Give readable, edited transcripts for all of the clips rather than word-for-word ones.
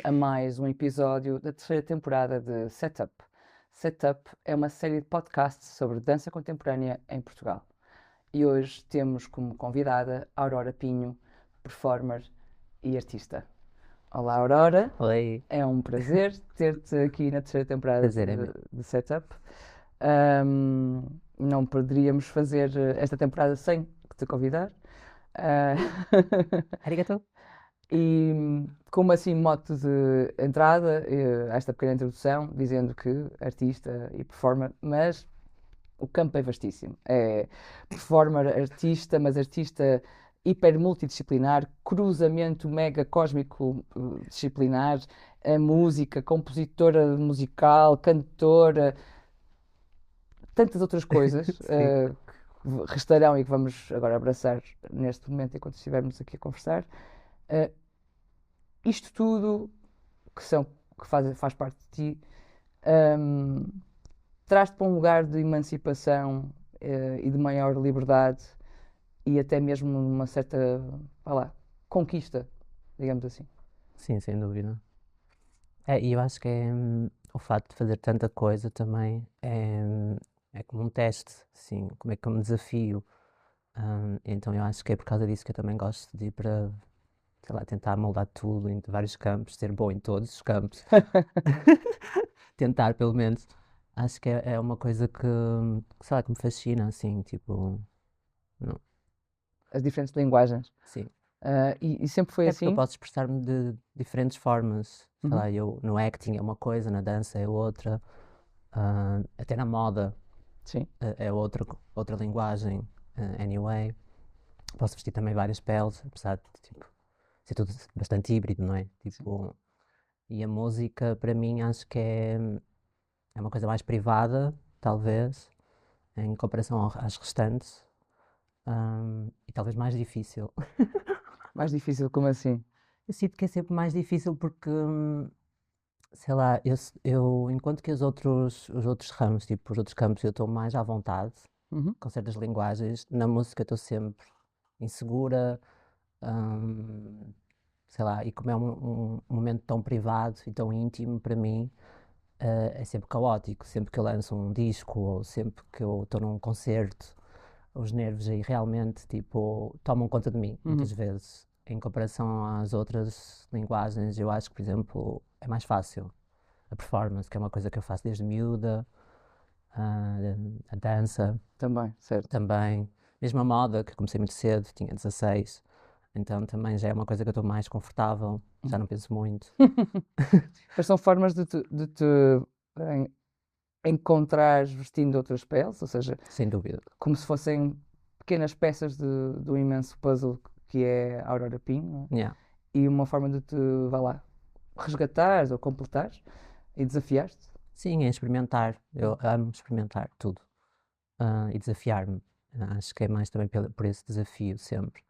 a mais um episódio da terceira temporada de Setup. Setup é uma série de podcasts sobre dança contemporânea em Portugal. E hoje temos como convidada Aurora Pinho, performer e artista. Olá, Aurora. Oi, É um prazer ter-te aqui na terceira temporada prazer é meu. de Setup. Não poderíamos fazer esta temporada sem te convidar. Ah, Arigato. E como assim mote de entrada, esta pequena introdução, dizendo que artista e performer, mas o campo é vastíssimo. É performer, artista, mas artista hiper multidisciplinar, cruzamento mega cósmico disciplinar, a música, compositora musical, cantora, tantas outras coisas Sim, que restarão e que vamos agora abraçar neste momento enquanto estivermos aqui a conversar. Uh, Isto tudo que faz parte de ti, hum, traz-te para um lugar de emancipação e de maior liberdade e até mesmo uma certa, vá lá, conquista, digamos assim. sim, sem dúvida. E eu acho que o facto de fazer tanta coisa também é como um teste, assim, como é que é um desafio. Então eu acho que é por causa disso que eu também gosto de ir para, sei lá, tentar moldar tudo em vários campos, ser bom em todos os campos. Tentar, pelo menos. Acho que é uma coisa sei lá, que me fascina, assim, tipo, não, As diferentes linguagens. sim. E sempre foi É porque eu assim? posso expressar-me de diferentes formas. Sei Uhum. lá, eu no acting é uma coisa, na dança é outra, até na moda Sim, é outra linguagem, anyway. Posso vestir também várias peles, apesar de tipo, ser tudo bastante híbrido, não é? sim. Tipo, e a música, para mim, acho que é uma coisa mais privada, talvez, em comparação às restantes, e talvez mais difícil. Mais difícil como assim? Eu sinto que é sempre mais difícil porque sei lá, enquanto que os outros ramos, tipo, os outros campos, eu estou mais à vontade Uhum. com certas linguagens, na música estou sempre insegura, hum, sei lá, e como é um momento tão privado e tão íntimo para mim, é sempre caótico, sempre que eu lanço um disco ou sempre que eu estou num concerto, os nervos aí realmente, tipo, tomam conta de mim, Uhum. muitas vezes. Em comparação às outras linguagens, eu acho que, por exemplo, é mais fácil a performance, que é uma coisa que eu faço desde miúda, a, a dança Também, certo. também, mesmo a moda, que eu comecei muito cedo, tinha 16, então também já é uma coisa que eu estou mais confortável, já Uhum. não penso muito. Mas são formas de te en- encontrares vestindo outras peles, ou seja, Sem dúvida. como se fossem pequenas peças do imenso puzzle que é a Aurora Pinho, não é? Yeah. E uma forma de te, vá lá, resgatares ou completares e desafiares-te. Sim, é experimentar, eu amo experimentar tudo, e desafiar-me. Acho que é mais também por esse desafio sempre.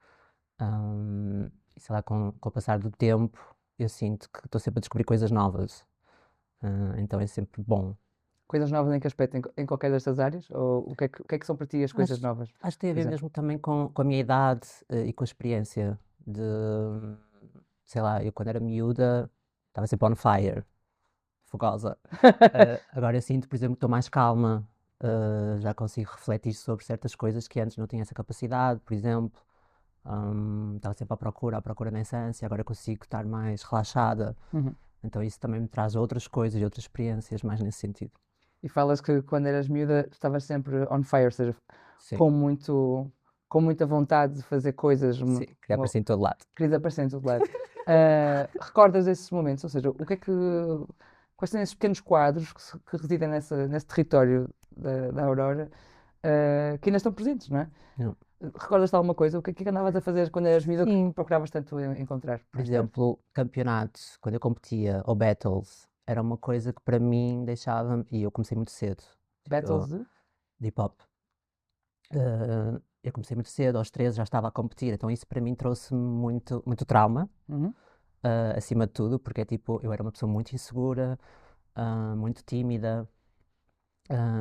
E sei lá, com o passar do tempo, eu sinto que estou sempre a descobrir coisas novas, então é sempre bom. Coisas novas em que aspecto? Em qualquer destas áreas? Ou o que é que são para ti as coisas Acho, novas, acho que tem a por ver exemplo? mesmo também com a minha idade, e com a experiência de, sei lá, eu quando era miúda estava sempre on fire, fogosa. Agora eu sinto, por exemplo, que estou mais calma, já consigo refletir sobre certas coisas que antes não tinha essa capacidade, por exemplo. Estava sempre à procura na essência, agora consigo estar mais relaxada. Uhum. Então isso também me traz outras coisas e outras experiências mais nesse sentido. E falas que quando eras miúda estavas sempre on fire, ou seja, Sim, com muito, com muita vontade de fazer coisas, sim, queria aparecer em todo lado. querias aparecer em todo lado. Recordas esses momentos? Ou seja, quais são esses pequenos quadros que residem nesse território da Aurora, que ainda estão presentes, não é? Não. Recordas-te alguma coisa? O que é que andavas a fazer quando eras miúda que Sim, procuravas tanto encontrar por mais tarde? exemplo, campeonatos, quando eu competia, ou battles, era uma coisa que para mim deixava-me, e eu comecei muito cedo, Battles tipo, de? de hip hop. Eu comecei muito cedo, aos 13 já estava a competir, então isso para mim trouxe-me muito, muito trauma, Uhum. acima de tudo, porque é tipo, eu era uma pessoa muito insegura, muito tímida,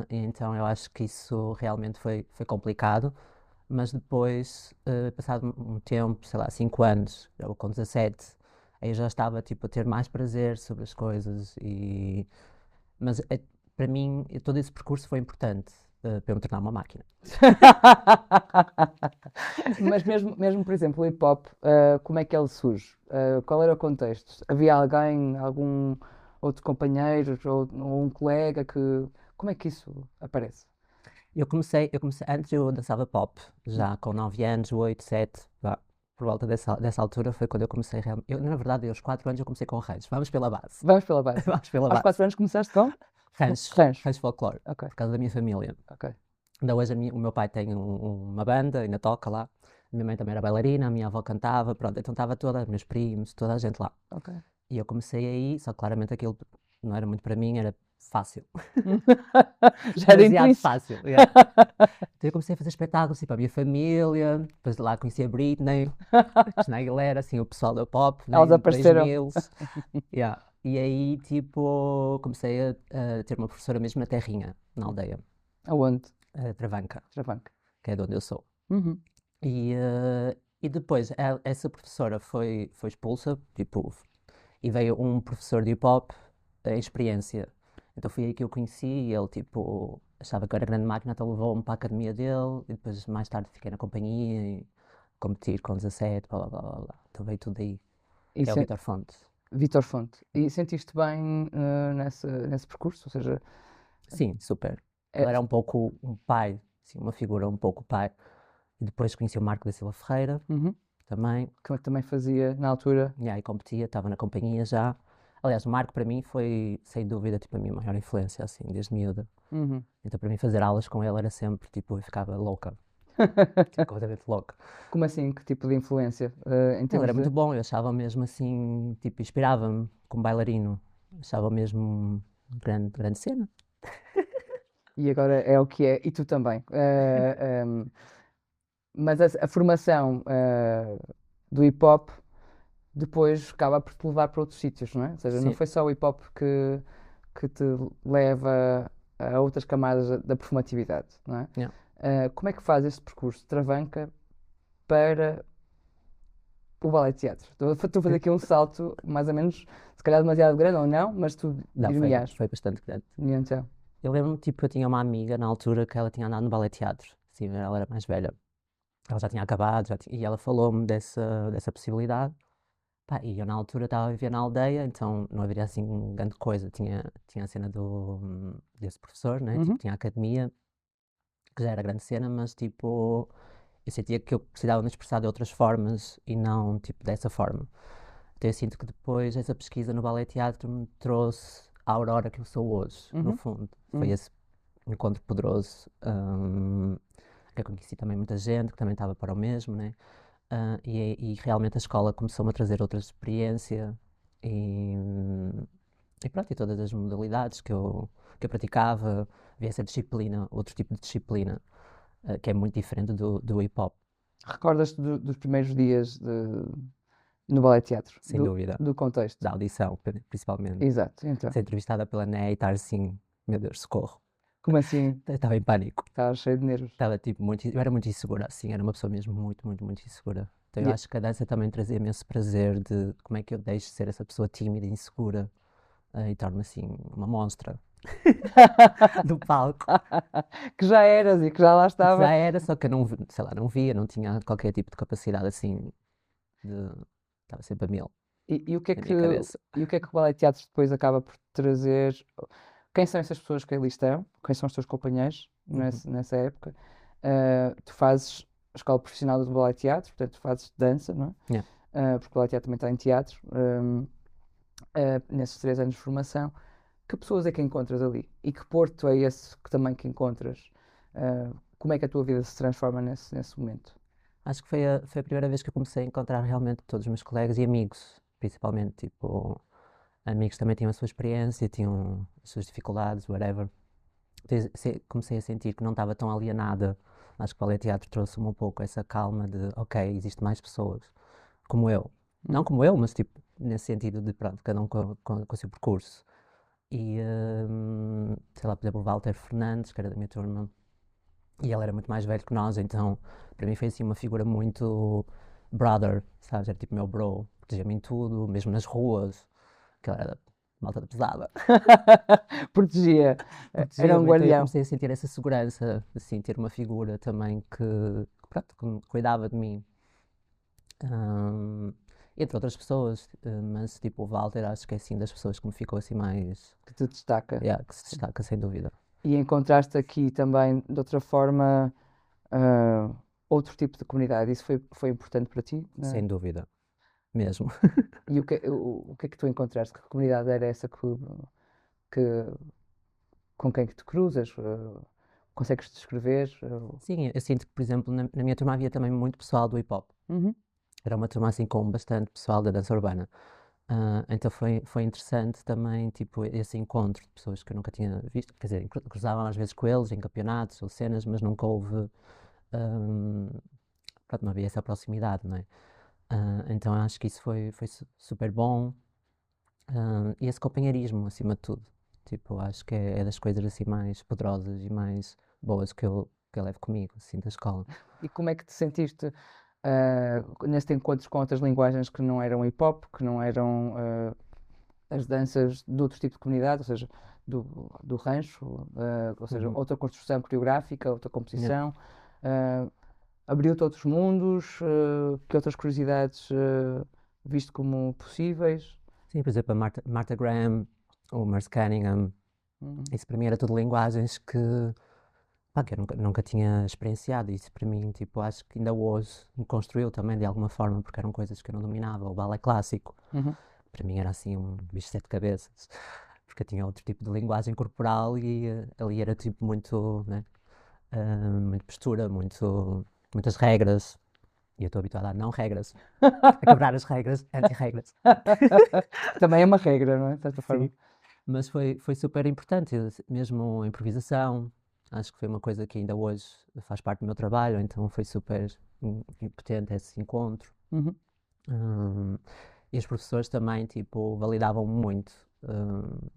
e então eu acho que isso realmente foi complicado, mas depois, passado um tempo, sei lá, 5 anos, eu com 17, Aí eu já estava, tipo, a ter mais prazer sobre as coisas Mas para mim, todo esse percurso foi importante para eu me tornar uma máquina. Mas mesmo, por exemplo, o hip hop, como é que ele surge? Qual era o contexto? Havia alguém, algum outro companheiro ou um colega que. Como é que isso aparece? Antes eu dançava pop, já com 9 anos, 8, 7, vá, por volta dessa altura foi quando eu comecei realmente. Na verdade, aos 4 anos eu comecei com ranchos. Vamos pela base. Vamos pela base. Vamos pela Aos base. 4 anos começaste com? Ranchos. Rancho. Ranchos folclore. Ok, Por causa da minha família. ok. Ainda hoje o meu pai tem uma banda, ainda toca lá. A minha mãe também era bailarina, a minha avó cantava, pronto, então estava toda, meus primos, toda a gente lá. Ok. E eu comecei aí, só que claramente aquilo não era muito para mim, era fácil. Já era Demasiado intrínseco. fácil. Yeah. Então eu comecei a fazer espetáculos assim, para a minha família, depois lá conheci a Britney, Christina Aguilera, assim, o pessoal da pop, né, Elas em apareceram. 2000. Yeah. E aí, tipo, comecei a ter uma professora mesmo na terrinha, na aldeia, Aonde? a Travanca, Travanca. que é de onde eu sou. Uhum. E depois essa professora foi expulsa, tipo, e veio um professor de hip hop em experiência. Então foi aí que eu conheci e ele, tipo, achava que eu era grande máquina, então levou-me para a academia dele e depois mais tarde fiquei na companhia e competir com 17, blá blá blá blá. blá. Então veio tudo aí, E que é o Vitor Fonte. Vítor Fonte. E sentiste bem nesse percurso? Ou seja, Sim, super. é, Ele era um pouco um pai, assim, uma figura um pouco pai. E depois conheci o Marco da Silva Ferreira, uhum, também. que eu também fazia na altura. E aí competia, estava na companhia já. Aliás, o Marco para mim foi, sem dúvida, tipo, a minha maior influência, assim, desde miúda. Uhum. Então para mim fazer aulas com ele era sempre, tipo, eu ficava louca, tipo, completamente louca. Como assim? Que tipo de influência? Em Ele termos era de. muito bom, eu achava mesmo assim, tipo, inspirava-me como bailarino. Achava mesmo grande, grande cena. E agora é o que é. E tu também. Mas a formação do hip hop depois acaba por te levar para outros sítios, não é? Ou seja, não Sim, foi só o hip hop que te leva a outras camadas da performatividade, não é? yeah. Como é que faz este percurso de Travanca para o ballet teatro? Estou a fazer aqui um salto, mais ou menos, se calhar demasiado grande ou não, mas tu Não, dir-me-ás. foi bastante grande. E então, Eu lembro-me, tipo, eu tinha uma amiga na altura que ela tinha andado no ballet teatro. Sim, ela era mais velha. Ela já tinha acabado, e ela falou-me dessa possibilidade. Pá, e eu na altura estava a viver na aldeia, então não haveria assim grande coisa. Tinha a cena desse professor, né? Tipo, uhum, tinha a academia, que já era grande cena, mas tipo, eu sentia que eu precisava me expressar de outras formas e não tipo dessa forma. Então eu sinto que depois essa pesquisa no ballet teatro me trouxe a Aurora que eu sou hoje, no uhum, fundo. Foi uhum. esse encontro poderoso, que eu conheci também muita gente que também estava para o mesmo, né? E realmente a escola começou-me a trazer outra experiência e, e pronto, e todas as modalidades que eu praticava, havia essa disciplina, outro tipo de disciplina, que é muito diferente do hip hop, Recordas-te dos primeiros dias no ballet teatro? sem dúvida, Do contexto? da audição, principalmente. Exato, então. Ser entrevistada pela NEA e estar assim, meu Deus, socorro. Como assim? Eu estava em pânico. Estás cheio de nervos. Estava tipo eu era muito insegura, assim, era uma pessoa mesmo muito, muito, muito insegura. Então eu E- acho que a dança também trazia imenso prazer de como é que eu deixo de ser essa pessoa tímida e insegura e torno-me assim uma monstra do palco. Que já eras e que já lá Que já estava. era, só que eu não, sei lá, não via, não tinha qualquer tipo de capacidade assim de. Estava sempre a mil E o que é na que, minha cabeça. e o que é que o ballet teatro depois acaba por trazer? Quem são essas pessoas que ali estão? Quem são os teus companheiros Uhum. nessa época? Tu fazes a escola profissional do ballet teatro, portanto, tu fazes dança, não é? Yeah. Porque o ballet teatro também está em teatro. Nesses 3 anos de formação, que pessoas é que encontras ali? E que Porto é esse que também que encontras? Como é que a tua vida se transforma nesse momento? Acho que foi a primeira vez que eu comecei a encontrar realmente todos os meus colegas e amigos, principalmente, tipo, amigos também tinham a sua experiência, tinham as suas dificuldades, whatever. Então, comecei a sentir que não estava tão alienada. Acho que o ballet teatro trouxe-me um pouco essa calma de, ok, existem mais pessoas como eu. Não Uhum. como eu, mas tipo, nesse sentido de, pronto, cada um com o seu percurso. E, sei lá, por exemplo, o Walter Fernandes, que era da minha turma, e ele era muito mais velho que nós, então para mim foi assim uma figura muito brother, sabes? Era tipo meu bro, protegia-me em tudo, mesmo nas ruas, que era malta da pesada. Protegia. Era um Protegia-me, então eu guardião. comecei a sentir essa segurança, assim, ter uma figura também pronto, que cuidava de mim. Ahm, Entre outras pessoas, mas tipo o Walter acho que é assim das pessoas que me ficou assim mais, Que te destaca. yeah, que se destaca sem dúvida. E encontraste aqui também, de outra forma, ah, outro tipo de comunidade. Isso foi importante para ti, né? Sem dúvida, mesmo. E o que é que tu encontraste? Que comunidade era essa que- com quem que te cruzas? Consegues descrever? Sim, eu sinto que, por exemplo, na minha turma havia também muito pessoal do hip hop. Uhum. Era uma turma assim com bastante pessoal da dança urbana. Então foi interessante também, tipo, esse encontro de pessoas que eu nunca tinha visto. Quer dizer, cruzavam às vezes com eles em campeonatos ou cenas, mas nunca houve. ahm, Pronto, não havia essa proximidade, não é? Então acho que isso foi super bom. E esse companheirismo, acima de tudo. Tipo, acho que é das coisas assim mais poderosas e mais boas que eu levo comigo, assim, da escola. E como é que te sentiste nestes encontros com outras linguagens que não eram hip hop, que não eram as danças de outro tipo de comunidade, ou seja, do rancho, ou seja, Uhum. outra construção coreográfica, outra Yeah. composição? ah, Abriu-te outros mundos? Que outras curiosidades viste como possíveis? Sim, por exemplo, a Martha Graham, o Merce Cunningham, Hum, isso para mim era tudo linguagens pá, que eu nunca tinha experienciado. Isso para mim, tipo, acho que ainda hoje me construiu também de alguma forma, porque eram coisas que eu não dominava. O balé clássico, uhum. para mim era assim um bicho de sete cabeças, porque eu tinha outro tipo de linguagem corporal e ali era tipo muito, né, muita postura, muitas regras. E eu estou habituado a não regras, a quebrar as regras, anti-regras. Também é uma regra, não é? De certa forma. Sim. Mas foi super importante, mesmo a improvisação. Acho que foi uma coisa que ainda hoje faz parte do meu trabalho, então foi super importante esse encontro. Uhum. Hum, e os professores também, tipo, validavam muito,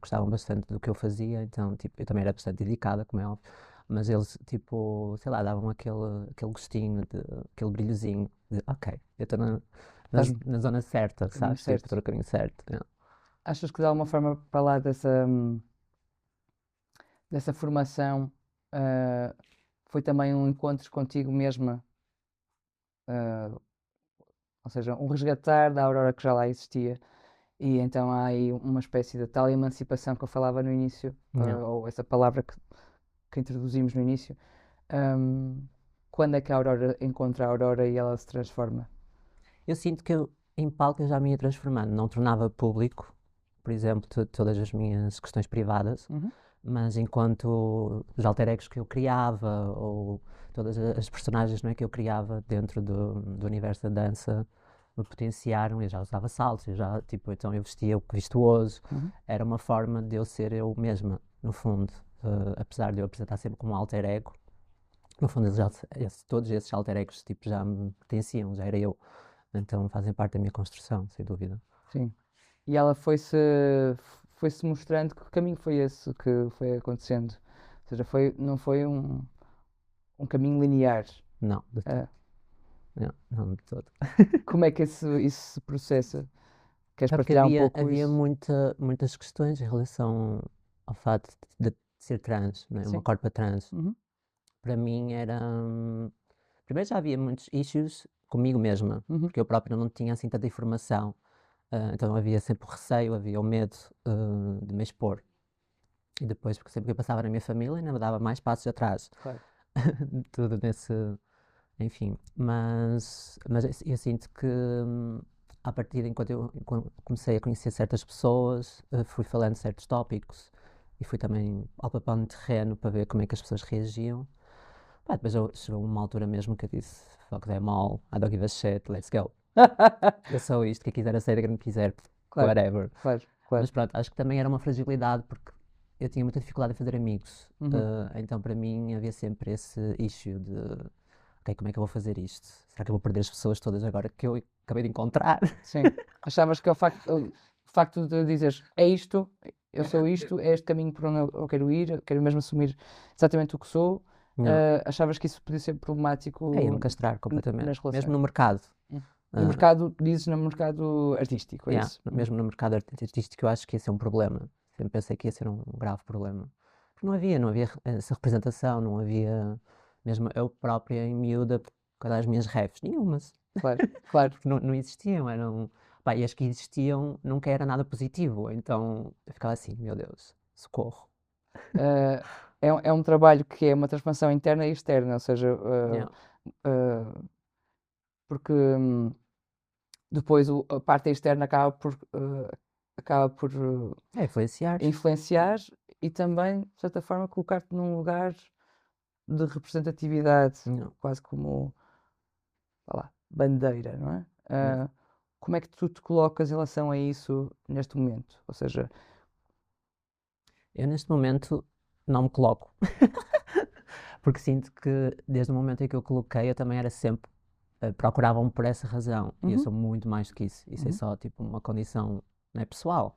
gostavam bastante do que eu fazia, então, tipo, eu também era bastante dedicada, como é óbvio, mas eles, tipo, sei lá, davam aquele gostinho, aquele brilhozinho de, ok, eu estou na, Estás z- na zona certa, no caminho sabes? Tipo, certo. estou no caminho certo. Yeah. Achas que de alguma forma, para lá dessa formação, ah, foi também um encontro contigo mesma, ah, ou seja, um resgatar da Aurora que já lá existia, e então há aí uma espécie de tal emancipação que eu falava no início, Yeah. ou essa palavra que introduzimos no início. Ahm, Quando é que a Aurora encontra a Aurora e ela se transforma? Eu sinto que em palco eu já me ia transformando, não tornava público, por exemplo, todas as minhas questões privadas, Uhum. mas enquanto os alter egos que eu criava, ou todas as personagens, não é, que eu criava dentro do universo da dança, me potenciaram. Eu já usava saltos, tipo, então eu vestia o que visto hoje, Uhum. era uma forma de eu ser eu mesma, no fundo. Apesar de eu apresentar sempre como um alter ego, no fundo todos esses alter egos tipo, já me pertenciam, já era eu. Então fazem parte da minha construção, sem dúvida. Sim. E ela foi-se mostrando que caminho foi esse que foi acontecendo. Ou seja, não foi um caminho linear. Não, de todo. Ah, Não, não de todo. Como é que isso se processa? Queres É porque partilhar um pouco havia isso? muitas questões em relação ao fato de ser trans, não é? Uma Sim. corpa trans. Uhum. Para mim era. Primeiro já havia muitos issues comigo mesma, Uhum. porque eu própria não tinha assim tanta informação. Então havia sempre o receio, havia o medo de me expor. E depois, porque sempre que eu passava na minha família, ainda me dava mais passos atrás. Claro. Tudo nesse. Enfim, mas eu sinto que a partir de enquanto comecei a conhecer certas pessoas, fui falando de certos tópicos e fui também palpando terreno para ver como é que as pessoas reagiam. Pá, depois chegou uma altura mesmo que eu disse: fuck them all, I don't give a shit, let's go. Eu sou isto, quem quiser aceita, quem não quiser, Claro, whatever. claro, claro. Mas pronto, acho que também era uma fragilidade porque eu tinha muita dificuldade em fazer amigos. Uhum. Então para mim havia sempre esse issue de ok, como é que eu vou fazer isto? Será que eu vou perder as pessoas todas agora que eu acabei de encontrar? Sim. Achavas que o facto de dizeres é isto, eu sou isto, é este caminho por onde eu quero ir, eu quero mesmo assumir exatamente o que sou, Não. achavas que isso podia ser É, ia-me problemático castrar completamente. nas Mesmo relações? no mercado. Hum. No mercado, dizes no mercado artístico, é Yeah, isso? mesmo no mercado artístico eu acho que ia ser um problema. Sempre pensei que ia ser um grave problema. Porque não havia essa representação, não havia, mesmo eu própria em miúda, quando as minhas refs, nenhumas. Claro, claro. Porque não existiam, eram, pá, e as que existiam nunca era nada positivo, então eu ficava assim, meu Deus, socorro. Ah, é um trabalho que é uma transformação interna e externa, ou seja, Yeah. ah, porque depois a parte externa acaba por É, influenciar. influenciar e também, de certa forma, colocar-te num lugar de representatividade, Yeah. quase como, vá lá, bandeira, não é? Yeah. Como é que tu te colocas em relação a isso neste momento? Ou seja, Eu neste momento não me coloco, porque sinto que desde o momento em que eu coloquei eu também era sempre, procuravam-me por essa razão, e eu uhum, sou muito mais do que isso. Isso é uhum, só tipo uma condição, né, pessoal,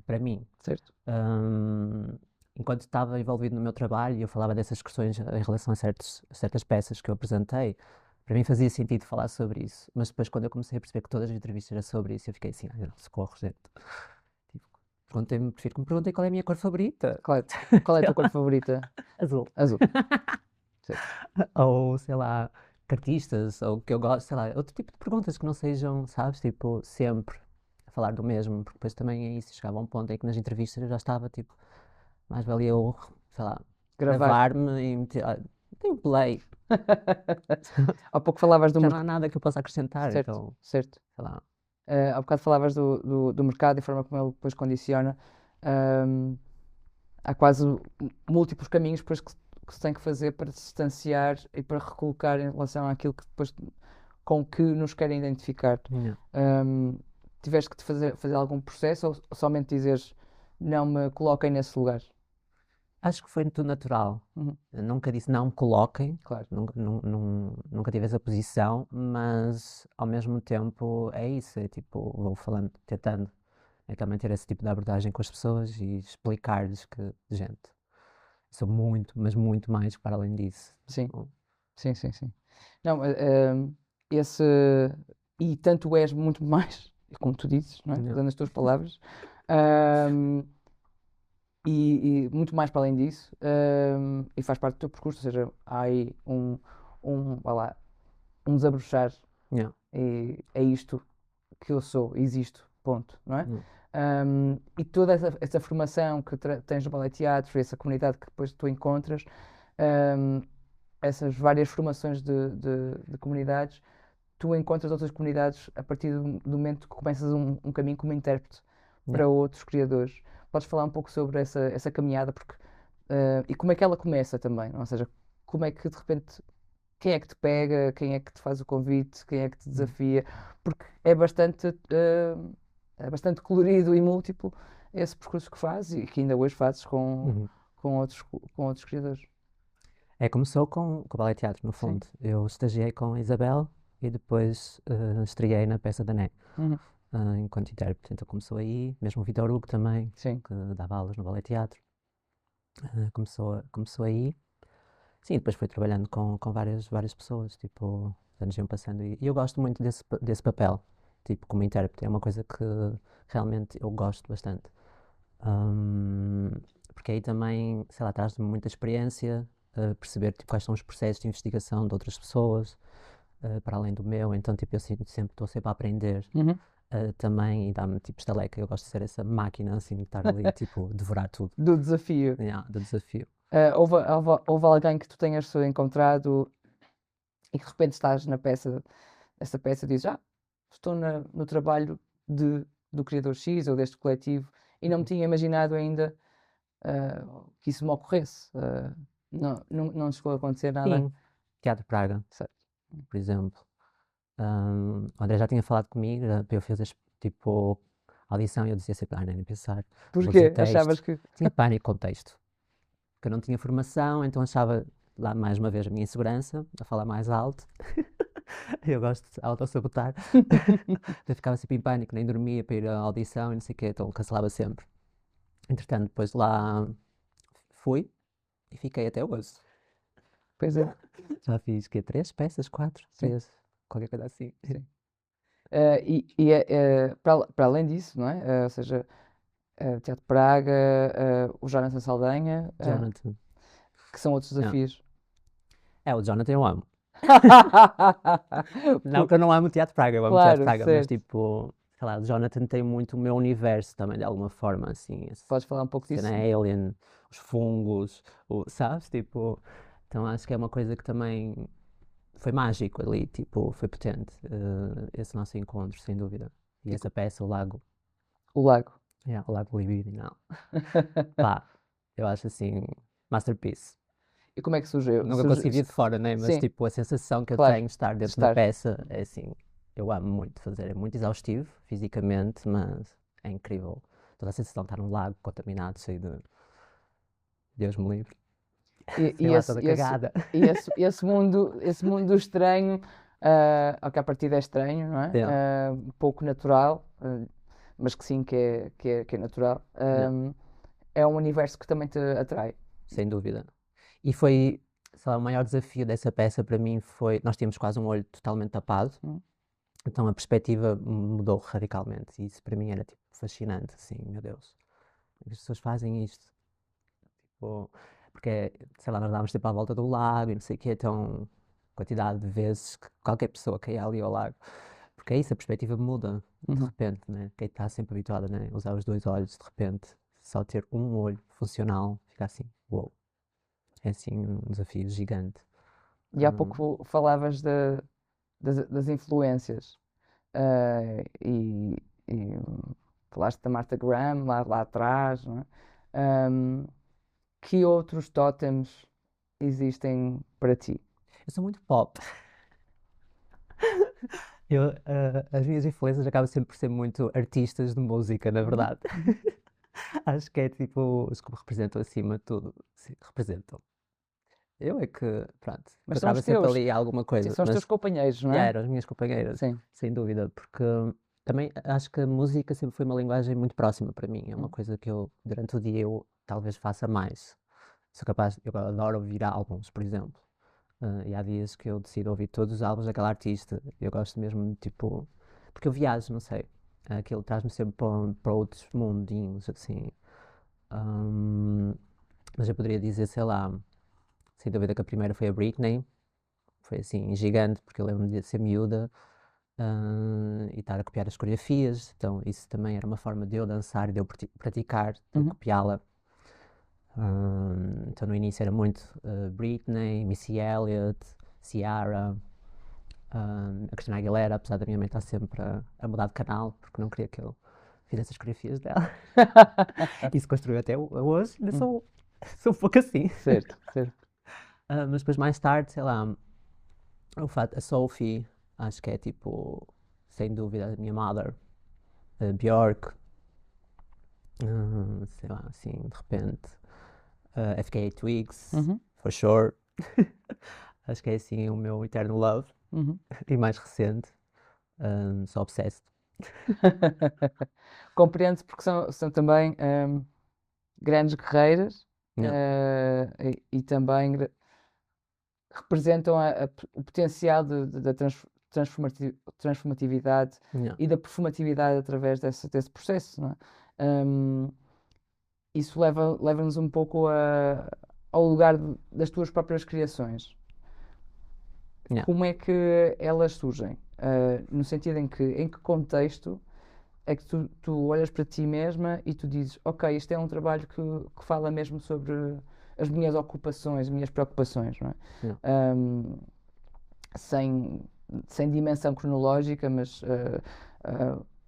para mim. certo? Hum, Enquanto estava envolvido no meu trabalho e eu falava dessas questões em relação a certas peças que eu apresentei, para mim fazia sentido falar sobre isso. Mas depois, quando eu comecei a perceber que todas as entrevistas eram sobre isso, eu fiquei assim, ai, não, socorro, gente. Tipo, prefiro que me perguntem qual é a minha cor favorita. Claro. Qual é a Sei tua cor lá, favorita? azul. Azul. Certo. Ou, sei lá, que artistas, ou que eu gosto, sei lá, outro tipo de perguntas que não sejam, sabes, tipo, sempre a falar do mesmo, porque depois também é isso, chegava a um ponto em que nas entrevistas eu já estava, tipo, mais valia eu, sei lá, Gravar. gravar-me e meter, tem um play, Há pouco falavas do já não mercado. há nada que eu possa acrescentar, Certo, então, certo. sei lá, Há bocado falavas do mercado e a forma como ele depois condiciona. Ahm, Há quase múltiplos caminhos depois que se tem que fazer para se distanciar e para recolocar em relação àquilo que depois com que nos querem identificar. yeah. Ahm, Tiveste que te fazer algum processo ou somente dizeres não me coloquem nesse lugar? Acho que foi tudo natural. Uhum, Eu nunca disse não me coloquem, claro. nunca tive essa posição, mas ao mesmo tempo é isso, é tipo, vou falando, tentando é também ter esse tipo de abordagem com as pessoas e explicar-lhes que, gente, sou muito, mas muito mais para além disso. Sim, Tipo, sim, sim, sim. Não, esse. E tanto és muito mais, como tu dizes, não é? yeah, Usando as tuas palavras. ahm, e muito mais para além disso. E faz parte do teu percurso, ou seja, há aí vá lá, um desabrochar. yeah, E é isto que eu sou, existo, ponto, não é? yeah, E toda essa formação que tens no Ballet Teatro, essa comunidade que depois tu encontras, ahm, essas várias formações de comunidades, tu encontras outras comunidades a partir do momento que começas um caminho como intérprete yeah. para outros criadores. Podes falar um pouco sobre essa caminhada porque, e como é que ela começa também? Ou seja, como é que de repente quem é que te pega, quem é que te faz o convite, quem é que te desafia, porque é bastante colorido e múltiplo esse percurso que fazes e que ainda hoje fazes Uhum. com outros criadores. É, começou com o Ballet Teatro, no Sim. fundo. Eu estagiei com a Isabel e depois estreiei na peça da Né, Uhum. enquanto intérprete. Então começou aí, mesmo o Vitor Hugo também, Sim. que dava aulas no Ballet Teatro, começou aí. Sim, depois fui trabalhando com várias pessoas, tipo, os anos iam passando e eu gosto muito desse papel, tipo, como intérprete, é uma coisa que realmente eu gosto bastante. Hum, Porque aí também, sei lá, traz-me muita experiência, perceber tipo, quais são os processos de investigação de outras pessoas, para além do meu, então tipo, eu sinto sempre, estou sempre a aprender. Uhum. Também e dá-me tipo estaleca, eu gosto de ser essa máquina assim, de estar ali, tipo, devorar tudo, Do desafio. yeah, do desafio. Houve alguém que tu tenhas encontrado e que de repente estás nessa peça e dizes, estou no trabalho do criador X ou deste coletivo e não me tinha imaginado ainda que isso me ocorresse. Não chegou a acontecer nada. Sim, Teatro Praga, Certo. por exemplo. O André já tinha falado comigo, para eu fazer tipo audição e eu dizia sempre, nem pensar, vou dizer Porquê? Achavas texto. que. Tinha pânico com texto, porque eu não tinha formação, então achava lá mais uma vez a minha insegurança, a falar mais alto. Eu gosto de autossabotar. Eu ficava sempre em pânico, nem dormia para ir à audição e não sei o quê, então cancelava sempre. Entretanto, depois lá fui e fiquei até hoje. Pois é, Já fiz, quê? Três peças? Quatro? sim, Três? Qualquer coisa assim. sim. Para além disso, não é? Ou seja, Teatro de Praga, o Jonathan Saldanha, Jonathan. que são outros Yeah. desafios. O Jonathan eu amo. Não Por- que eu não amo o Teatro de Praga, eu amo o Teatro de Claro, Praga, mas certo. tipo, sei lá, o Jonathan tem muito o meu universo também, de alguma forma, assim, Podes falar um pouco cena disso? Alien, os fungos, sabes? Tipo, então acho que é uma coisa que também foi mágico ali, tipo, foi potente, esse nosso encontro, sem dúvida. E E essa peça, o Lago, o Lago. o Lago Libidinal, pá, eu acho assim, masterpiece. E como é que surgiu? Nunca consegui vir de fora, né? Mas Sim, tipo, a sensação que eu claro, tenho de estar de dentro da estar. peça é assim, eu amo muito fazer, é muito exaustivo fisicamente, mas é incrível. Toda a sensação de estar num lago contaminado, cheio de Deus me livre, E, sei e lá, esse, toda esse, cagada. esse mundo do estranho, ok, a partida é estranho, não é? Yeah, Pouco natural, mas que sim, que é natural. yeah, É um universo que também te atrai. sem dúvida. E foi, sei lá, o maior desafio dessa peça para mim foi, nós tínhamos quase um olho totalmente tapado, Hum. então a perspectiva mudou radicalmente e isso para mim era tipo fascinante, assim, meu Deus, as pessoas fazem isto. Tipo, porque, sei lá, nós dávamos tempo à volta do lago e não sei o quê, então quantidade de vezes que qualquer pessoa caía ali ao lago. Porque é isso, a perspectiva muda de Uhum. repente, né? Quem está sempre habituado, né? A usar os dois olhos, de repente, só ter um olho funcional, fica assim, uou. É assim um desafio gigante. E há Hum, pouco falavas das influências. E falaste da Martha Graham lá atrás, não é? Ahm, que outros tótems existem para ti? eu sou muito pop. As minhas influências acabam sempre por ser muito artistas de música, na Uhum. verdade. Acho que é tipo os que me representam acima de tudo. Sim, representam. Eu é que, pronto, Mas são encontrava os sempre teus, ali alguma sim, coisa, são os teus mas companheiros, não já é? eram as minhas companheiras, Sim. sem dúvida, porque também acho que a música sempre foi uma linguagem muito próxima para mim. É uma Uhum. coisa que eu, durante o dia, eu talvez faça mais. Sou capaz, eu adoro ouvir álbuns, por exemplo. E há dias que eu decido ouvir todos os álbuns daquela artista. Eu gosto mesmo, tipo, porque eu viajo, não sei. Aquilo traz-me sempre para outros mundinhos, assim. Ahm, mas eu poderia dizer, sei lá, sem dúvida que a primeira foi a Britney. Foi assim, gigante, porque eu lembro-me de ser miúda e estar a copiar as coreografias. Então, isso também era uma forma de eu dançar e de eu praticar, de eu Uhum. copiá-la. Então, no início era muito Britney, Missy Elliott, Ciara, a Christina Aguilera, apesar da minha mãe estar sempre a mudar de canal, porque não queria que eu fizesse as coreografias dela. Isso construiu até hoje, ainda Uhum. sou um pouco assim. Certo, certo. Mas depois, mais tarde, sei lá, o fato, a Sophie, acho que é tipo, sem dúvida, a minha mother. A Björk, sei lá, assim, de repente. FKA Twigs, Uhum. for sure. Acho que é assim o meu eterno love. Uhum. E mais recente, sou obsessed. Compreendo porque são também grandes guerreiras, Yeah, e também representam o potencial da transformatividade yeah, e da performatividade através desse processo, não é? Hum, Isso leva-nos um pouco ao lugar das tuas próprias criações. yeah. Como é que elas surgem? No sentido em que contexto é que tu olhas para ti mesma e tu dizes, ok, isto é um trabalho que fala mesmo sobre as minhas ocupações, as minhas preocupações, não é? Yeah, Ahm, sem, sem dimensão cronológica, mas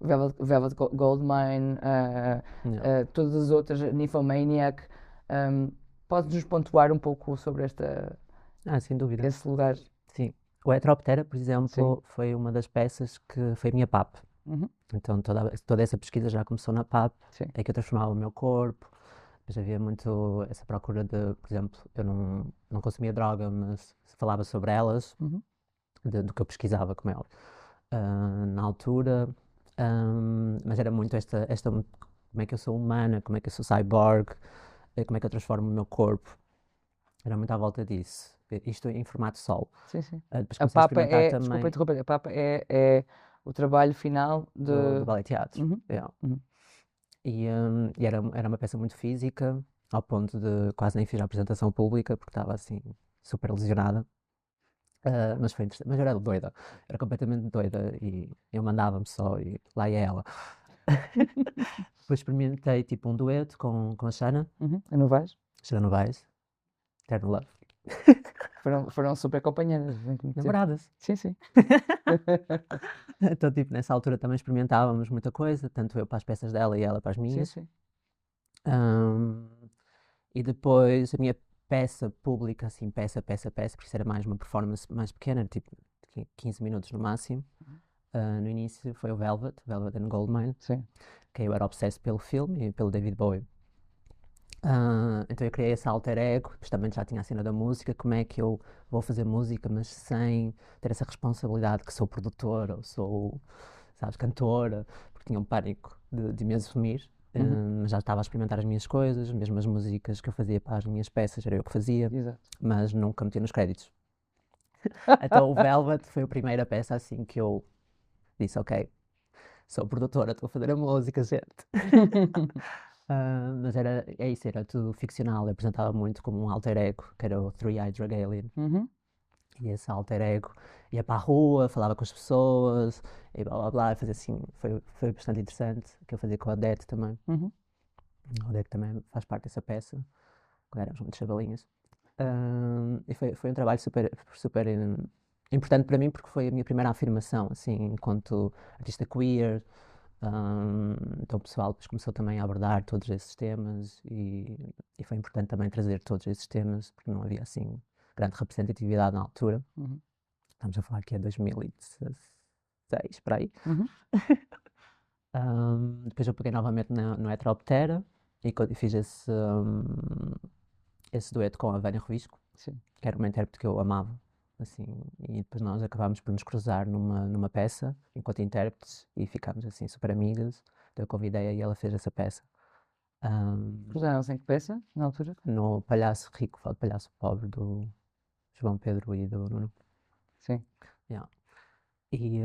Velvet Goldmine, yeah. todas as outras, Nymphomaniac, podes-nos pontuar um pouco sobre Sem dúvida. esse lugar? Sim. O Heteroptera, por Sim. exemplo, foi uma das peças que foi a minha PAP. Uhum. Então toda essa pesquisa já começou na PAP, Sim. é que eu transformava o meu corpo. Depois havia muito essa procura de, por exemplo, eu não consumia droga, mas falava sobre elas, Uhum. do que eu pesquisava, como é óbvio, na altura. Mas era muito como é que eu sou humana, como é que eu sou cyborg, como é que eu transformo o meu corpo. Era muito à volta disso. Isto em formato sol. Sim, sim. Depois A comecei a Papa experimentar é, desculpa também. interromper, a Papa é o trabalho final do ballet teatro. Uhum. Yeah. Uhum. E era uma peça muito física, ao ponto de quase nem fiz a apresentação pública, porque estava assim super lesionada. Mas foi interessante. Mas eu era doida, era completamente doida e eu mandava-me só e lá ia ela. Depois experimentei tipo um dueto com a Xana, Uhum. E não vais? Xana Novaes, Eterno Love. Foram super companheiras durante muito tempo. Namoradas. Sim, sim. Então, tipo, nessa altura também experimentávamos muita coisa, tanto eu para as peças dela e ela para as Sim, minhas. sim. Ahm, e depois a minha peça pública, assim, peça, porque isso era mais uma performance mais pequena, tipo 15 minutos no máximo. No início foi o Velvet and Goldmine, Sim. que eu era obsesso pelo filme e pelo David Bowie. Então eu criei esse alter ego, depois também já tinha a cena da música, como é que eu vou fazer música, mas sem ter essa responsabilidade que sou produtora ou sou, sabes, cantora, porque tinha um pânico de me assumir. Mas já estava a experimentar as minhas coisas, mesmo as músicas que eu fazia para as minhas peças era eu que fazia, Exato. mas nunca metia nos créditos. Então o Velvet foi a primeira peça assim que eu disse, ok, sou produtora, estou a fazer a música, gente. Mas é isso, era tudo ficcional. Eu apresentava muito como um alter ego, que era o Three-Eyed Drug Alien. Uhum. E esse alter ego ia para a rua, falava com as pessoas, e blá blá blá. Fazia assim, foi bastante interessante. Que eu fazia com a Odete também. Uhum. A Odete também faz parte dessa peça, quando éramos muito chavalinhas. E foi um trabalho super importante para mim, porque foi a minha primeira afirmação, assim, enquanto artista queer. Então o pessoal depois começou também a abordar todos esses temas e foi importante também trazer todos esses temas, porque não havia assim grande representatividade na altura. Uhum. Estamos a falar que é 2016, por aí. Uhum. Depois eu peguei novamente no Heteroptera e fiz esse dueto com a Vânia Rovisco, Sim. que era uma intérprete que eu amava. Assim, e depois nós acabámos por nos cruzar numa peça, enquanto intérpretes, e ficámos assim super amigas. Então eu convidei-a e ela fez essa peça. Cruzaram-se em que peça, na altura? No Palhaço Rico, falo de Palhaço Pobre, do João Pedro e do Nuno. Sim. Yeah. E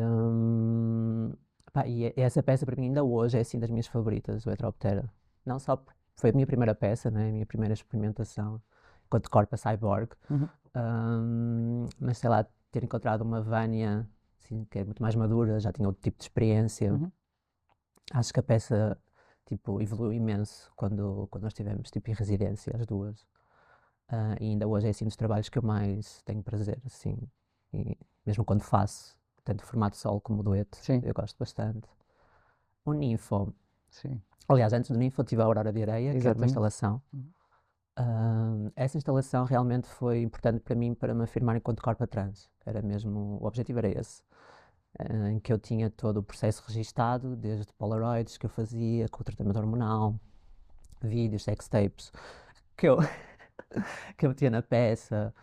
essa peça para mim ainda hoje é assim das minhas favoritas, o Heteroptera. Não só porque foi a minha primeira peça, né, a minha primeira experimentação enquanto corpo a cyborg, Uhum. mas sei lá, ter encontrado uma Vânia assim, que é muito mais madura, já tinha outro tipo de experiência. Uhum. Acho que a peça tipo, evoluiu imenso quando nós estivemos tipo, em residência, as duas. E ainda hoje é assim dos trabalhos que eu mais tenho prazer, assim, e mesmo quando faço, tanto formato solo como dueto, Sim. eu gosto bastante. O Ninfo, Sim. aliás, antes do Ninfo tive a Aurora de Areia, que era uma Exatamente. instalação. Essa instalação realmente foi importante para mim para me afirmar enquanto corpo trans. Era mesmo, o objetivo era esse, em que eu tinha todo o processo registado, desde Polaroids que eu fazia, com o tratamento hormonal, vídeos, sextapes, que eu, que eu metia na peça.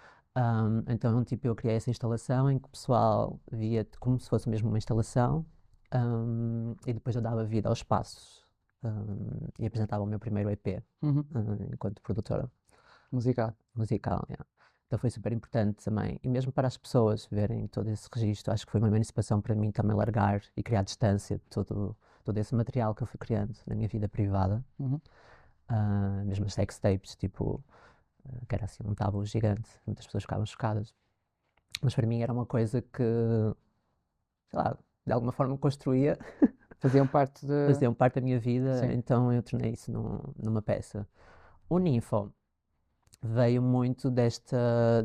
Então, tipo, eu criei essa instalação em que o pessoal via como se fosse mesmo uma instalação, e depois eu dava vida aos passos, e apresentava o meu primeiro EP, Uhum. enquanto produtora Musical. musical. Yeah. Então foi super importante também, e mesmo para as pessoas verem todo esse registro, acho que foi uma emancipação para mim também largar e criar distância de todo esse material que eu fui criando na minha vida privada. Uhum. Mesmo as sextapes, tipo, que era assim um tabu gigante, muitas pessoas ficavam chocadas. Mas para mim era uma coisa que, sei lá, de alguma forma construía, Faziam parte de. faziam parte da minha vida, Sim. então eu tornei isso numa peça. O Ninfo veio muito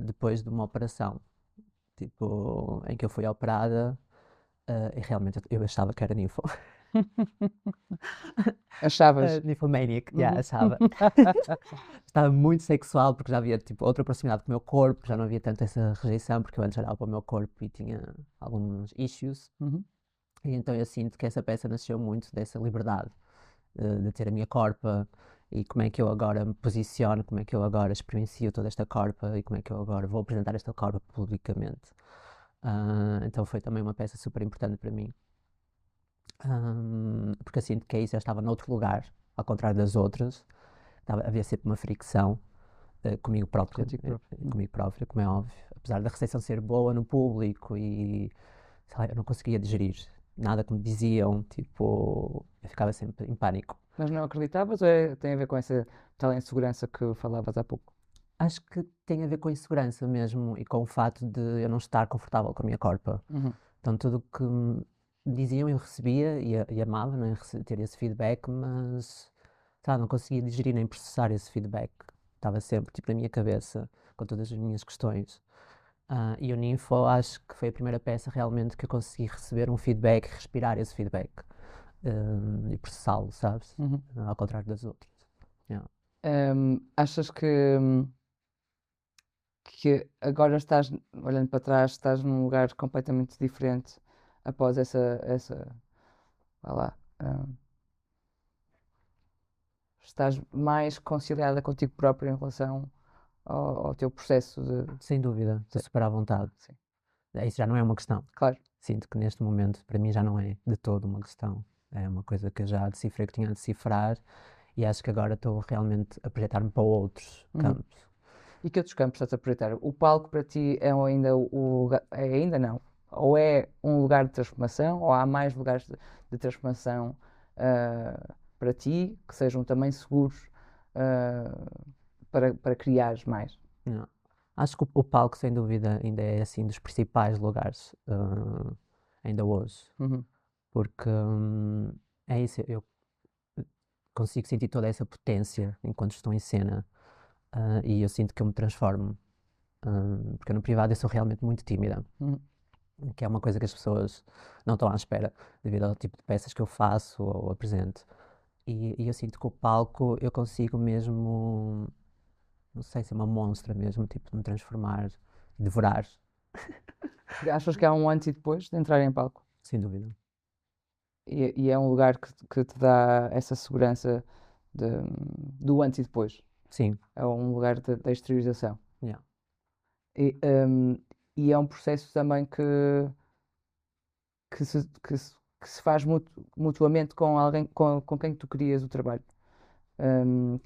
depois de uma operação, tipo, em que eu fui operada, e realmente eu achava que era Ninfo. Achavas. Nymphomaniac, yeah, Uhum. achava. Estava muito sexual porque já havia tipo, outra proximidade com o meu corpo, já não havia tanto essa rejeição porque eu antes olhava para o meu corpo e tinha alguns issues. Uhum. E então eu sinto que essa peça nasceu muito dessa liberdade, de ter a minha corpa e como é que eu agora me posiciono, como é que eu agora experiencio toda esta corpa e como é que eu agora vou apresentar esta corpa publicamente. Então foi também uma peça super importante para mim. Porque eu sinto que aí já estava noutro lugar, ao contrário das outras. Havia sempre uma fricção comigo própria, Contigo próprio. comigo própria, como é óbvio. Apesar da recepção ser boa no público e sei lá, eu não conseguia digerir nada que me diziam, tipo, eu ficava sempre em pânico. Mas não acreditavas ou tem a ver com essa tal insegurança que falavas há pouco? Acho que tem a ver com a insegurança mesmo e com o fato de eu não estar confortável com a minha corpa. Uhum. Então, tudo o que me diziam eu recebia e amava, né, ter esse feedback, mas sei lá, não conseguia digerir nem processar esse feedback. Estava sempre tipo, na minha cabeça, com todas as minhas questões. E o Ninfo acho que foi a primeira peça realmente que eu consegui receber um feedback, respirar esse feedback e processá-lo, sabes? Uhum. Ao contrário das outras. Yeah. Achas que agora estás, olhando para trás, estás num lugar completamente diferente após vá lá, estás mais conciliada contigo própria em relação ao teu processo de... Sem dúvida, estou super à vontade. Sim, Isso já não é uma questão. claro. Sinto que neste momento, para mim, já não é de todo uma questão. É uma coisa que eu já decifrei que tinha a decifrar e acho que agora estou realmente a projetar-me para outros Uhum. campos. E que outros campos estás a projetar? O palco para ti é ainda o lugar, é ainda não, ou é um lugar de transformação, ou há mais lugares de transformação para ti que sejam também seguros para criares mais? Não. Acho que o palco, sem dúvida, ainda é assim dos principais lugares, ainda hoje, Uhum. porque é isso, eu consigo sentir toda essa potência enquanto estou em cena, e eu sinto que eu me transformo, porque no privado eu sou realmente muito tímida, Uhum. que é uma coisa que as pessoas não estão à espera, devido ao tipo de peças que eu faço ou apresento. E eu sinto que o palco eu consigo mesmo, não sei, ser uma monstra mesmo, tipo, de me transformar, devorar, Achas que há um antes e depois de entrar em palco? sem dúvida. E é um lugar que te dá essa segurança do antes e depois. Sim, É um lugar da exteriorização. yeah. E, hum, e é um processo também que se faz mutuamente com alguém com quem tu crias o trabalho.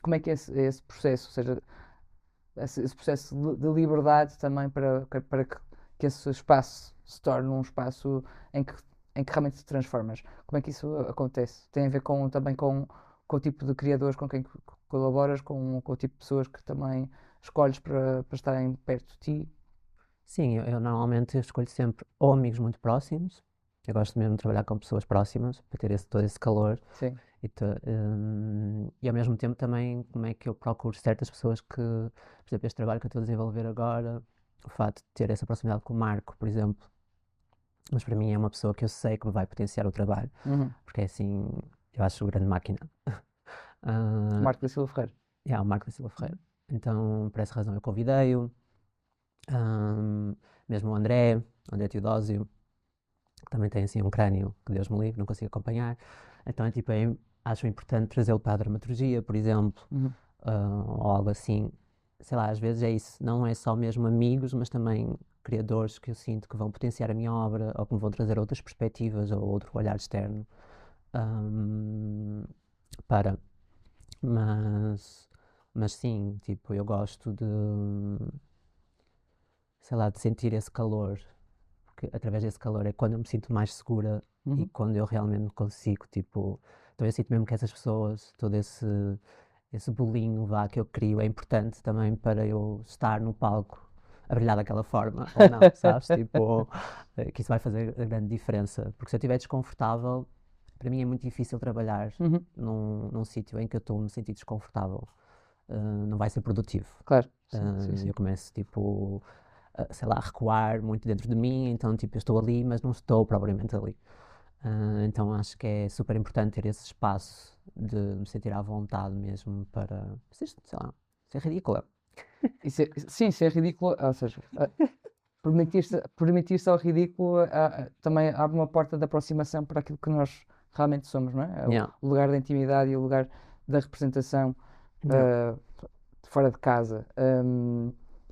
Como é que é esse processo? Ou seja, esse processo de liberdade também para que esse espaço se torne um espaço em que, em que realmente te transformas. Como é que isso acontece? Tem a ver também com o tipo de criadores com quem colaboras, com o tipo de pessoas que também escolhes para estarem perto de ti. Sim, eu normalmente escolho sempre ou amigos muito próximos, eu gosto mesmo de trabalhar com pessoas próximas, para ter todo esse calor, Sim. e ao mesmo tempo também como é que eu procuro certas pessoas que, por exemplo, este trabalho que eu estou a desenvolver agora, o fato de ter essa proximidade com o Marco, por exemplo, mas para mim é uma pessoa que eu sei que me vai potenciar o trabalho, Uhum. porque é assim, eu acho grande máquina. Ah, Marco da Silva Ferreira. o Marco da Silva Ferreira. Então, por essa razão, eu convidei-o, ah, mesmo o André Teodósio, que também tem assim um crânio que Deus me livre, não consigo acompanhar. Então, é tipo, acho importante trazê-lo para a dramaturgia, por exemplo, Uhum. ou algo assim. Sei lá, às vezes é isso, não é só mesmo amigos, mas também criadores que eu sinto que vão potenciar a minha obra ou que me vão trazer outras perspectivas ou outro olhar externo. ahm, para. Mas, mas sim, tipo, eu gosto de, sei lá, de sentir esse calor, porque através desse calor é quando eu me sinto mais segura e Uhum. quando eu realmente consigo, tipo, então eu sinto mesmo que essas pessoas, todo esse bolinho, vá, que eu crio é importante também para eu estar no palco a brilhar daquela forma, ou não, sabes? Tipo, que isso vai fazer a grande diferença, porque se eu estiver desconfortável, para mim é muito difícil trabalhar Uhum. num sítio em que eu estou a me sentir desconfortável. Não vai ser produtivo. Claro, sim, sim, sim. Eu começo, tipo, sei lá, a recuar muito dentro de mim, então, tipo, eu estou ali, mas não estou propriamente ali. Então acho que é super importante ter esse espaço de me sentir à vontade mesmo para, sei lá, ser ridícula. Sim, ser ridículo, ou seja, permitir-se ao ridículo também abre uma porta de aproximação para aquilo que nós realmente somos, não é? Yeah, O lugar da intimidade e o lugar da representação yeah, ah, fora de casa.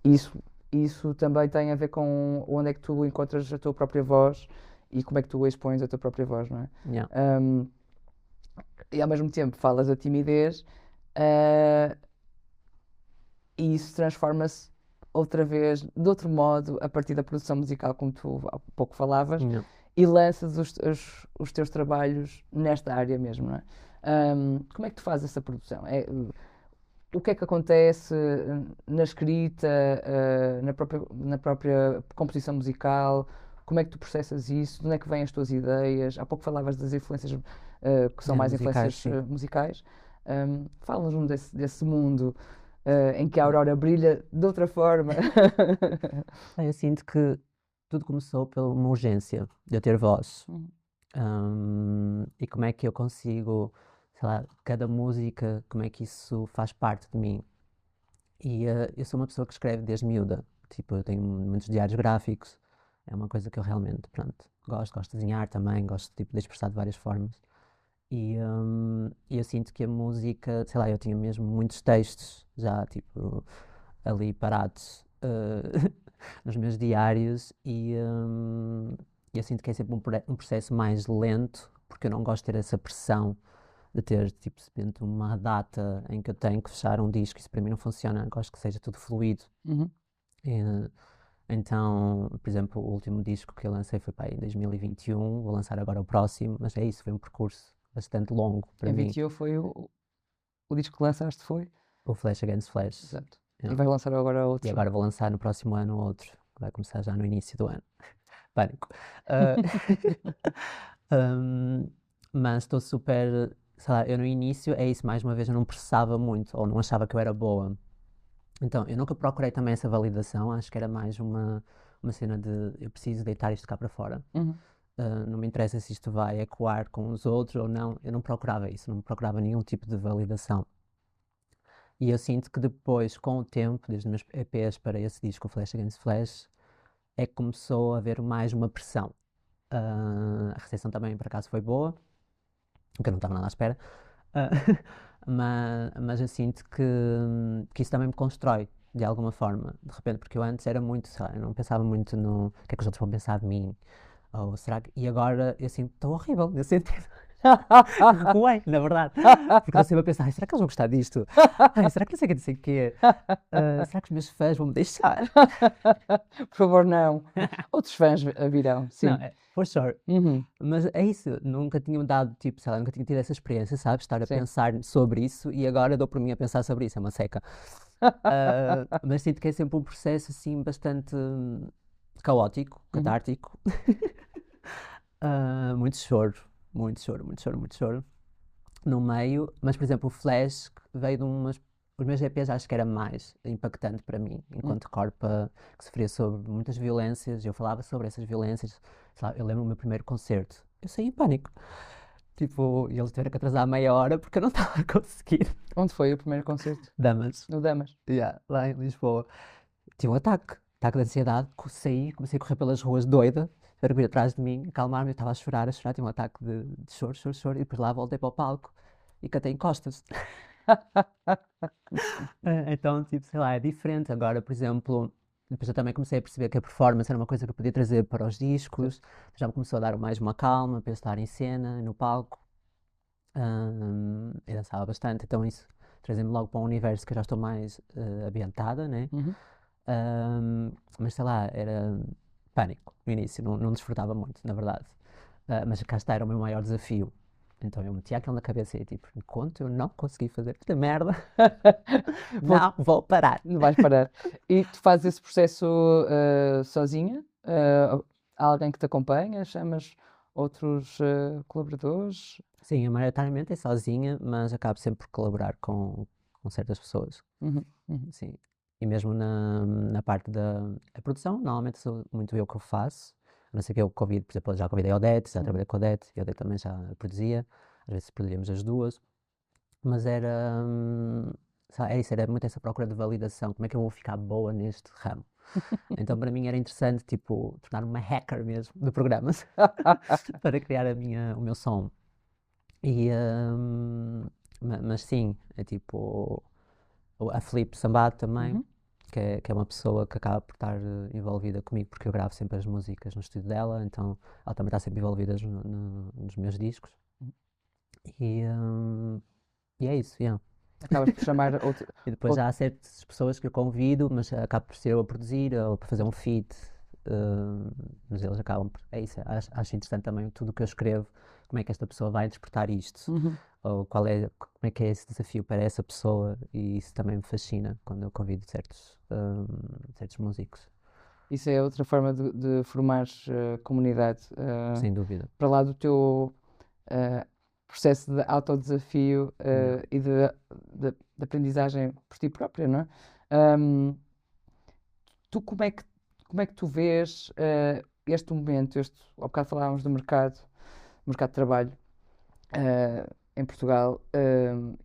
Isso, isso também tem a ver com onde é que tu encontras a tua própria voz e como é que tu expões a tua própria voz, não é? yeah. Ahm, e ao mesmo tempo falas da timidez, ah, e isso transforma-se outra vez de outro modo a partir da produção musical, como tu há pouco falavas, Yeah. e lanças os teus trabalhos nesta área mesmo, não é? Como é que tu fazes essa produção? O que é que acontece na escrita, na própria composição musical? Como é que tu processas isso? De onde é que vêm as tuas ideias? Há pouco falavas das influências que são mais Musicais, influências sim. musicais. Fala-nos desse mundo em que a Aurora brilha de outra forma. Eu sinto que tudo começou pela uma urgência de eu ter voz. E como é que eu consigo, sei lá, cada música, como é que isso faz parte de mim. E eu sou uma pessoa que escreve desde miúda. Tipo, eu tenho muitos diários gráficos. É uma coisa que eu realmente, pronto, gosto de desenhar também, gosto tipo, de expressar de várias formas. E eu sinto que a música, sei lá, eu tinha mesmo muitos textos já, tipo, ali parados nos meus diários e eu sinto que é sempre um processo mais lento, porque eu não gosto de ter essa pressão de ter, tipo, de repente uma data em que eu tenho que fechar um disco, isso para mim não funciona, gosto que seja tudo fluido. Uhum. Eh, Então, por exemplo, o último disco que eu lancei foi para aí em 2021, vou lançar agora o próximo, mas é isso, foi um percurso bastante longo para Em mim, 21 foi o disco que lançaste, foi? o Flash Against Flash. Exato. E Yeah. vais lançar agora E outro. agora vou lançar no próximo ano outro, que vai começar já no início do ano. Pânico. Ah, mas estou super, sei lá, eu no início, é isso, mais uma vez, eu não processava muito, ou não achava que eu era boa. Então, eu nunca procurei também essa validação, acho que era mais uma cena de eu preciso deitar isto cá para fora. Uhum. Não me interessa se isto vai ecoar com os outros ou não, eu não procurava isso, não procurava nenhum tipo de validação. E eu sinto que depois, com o tempo, desde os meus EPs para esse disco, Flash Against Flash, é que começou a haver mais uma pressão. A recepção também, por acaso, foi boa, que eu não estava nada à espera, Ah, mas eu sinto que isso também me constrói, de alguma forma, de repente, porque eu antes era muito, sei lá, eu não pensava muito no que é que os outros vão pensar de mim, ou será que... E agora eu sinto, estou horrível, nesse sentido. Ué, na verdade. Porque estou sempre a pensar, "Ai, será que eles vão gostar disto? Ai, será que não sei o que dizer quê? Será que os meus fãs vão me deixar? Por favor, não. Outros fãs virão, Não, sim. for sure. Uhum. Mas é isso, nunca tinha dado, tipo, sei lá, nunca tinha tido essa experiência, sabes? Estar a Sim. pensar sobre isso e agora dou por mim a pensar sobre isso, é uma seca. Mas sinto que é sempre um processo, assim, bastante caótico, Uhum. catártico. Muito choro, muito choro, muito choro, muito choro no meio. Mas, por exemplo, o Flash que veio de umas... Os meus EPs acho que era mais impactante para mim, enquanto corpa que sofria sobre muitas violências, eu falava sobre essas violências. Sei lá, eu lembro do meu primeiro concerto, eu saí em pânico. Tipo, e eles tiveram que atrasar meia hora porque eu não estava a conseguir. Onde foi o primeiro concerto? Damas, No Damas. lá em Lisboa. Tive um ataque de ansiedade, saí, comecei a correr pelas ruas doida, para vir atrás de mim, acalmar-me, eu estava a chorar, tive um ataque de choro, choro, choro, e depois lá voltei para o palco e cantei em costas. Então, tipo, sei lá, é diferente. Agora, por exemplo, depois eu também comecei a perceber que a performance era uma coisa que eu podia trazer para os discos, já me começou a dar mais uma calma para eu estar em cena, no palco. Eu dançava bastante, então isso trazendo me logo para um universo que eu já estou mais ambientada, né? Uhum. Mas sei lá, era pânico no início, não desfrutava muito, na verdade. Mas cá está, era o meu maior desafio. Então eu metia aquilo na cabeça e tipo, enquanto eu não consegui fazer esta merda, não vou parar. Não vais parar. E tu fazes esse processo sozinha? Há alguém que te acompanha? Chamas outros colaboradores? Sim, maioritariamente é sozinha, mas acabo sempre por colaborar com certas pessoas. Uhum. Uhum. Sim. E mesmo na parte da a produção, normalmente sou muito eu que o faço. A não ser que eu convido, por exemplo, já convidei a Odete, já trabalhei com a Odete, e a Odete também já produzia. Às vezes produzíamos as duas. Mas sei lá, é isso, era muito essa procura de validação. Como é que eu vou ficar boa neste ramo? Então para mim era interessante, tipo, tornar-me uma hacker mesmo de programas para criar o meu som. E, mas sim, é tipo a Filipe Sambato também, Uhum. que é uma pessoa que acaba por estar envolvida comigo porque eu gravo sempre as músicas no estúdio dela, então ela também está sempre envolvida nos meus discos. E, e é isso, yeah. Acabas por chamar E depois há certas pessoas que eu convido, mas acabo por ser eu a produzir ou por fazer um feat mas eles acabam por. É isso, acho interessante também tudo o que eu escrevo, como é que esta pessoa vai interpretar isto, ou como é que é esse desafio para essa pessoa, e isso também me fascina quando eu convido certos músicos, Isso é outra forma de formar comunidade, sem dúvida. para lá do teu uh, processo de autodesafio Yeah. e de aprendizagem por ti própria, não é? Tu como é que tu vês este momento, ao bocado falávamos do mercado de trabalho em Portugal,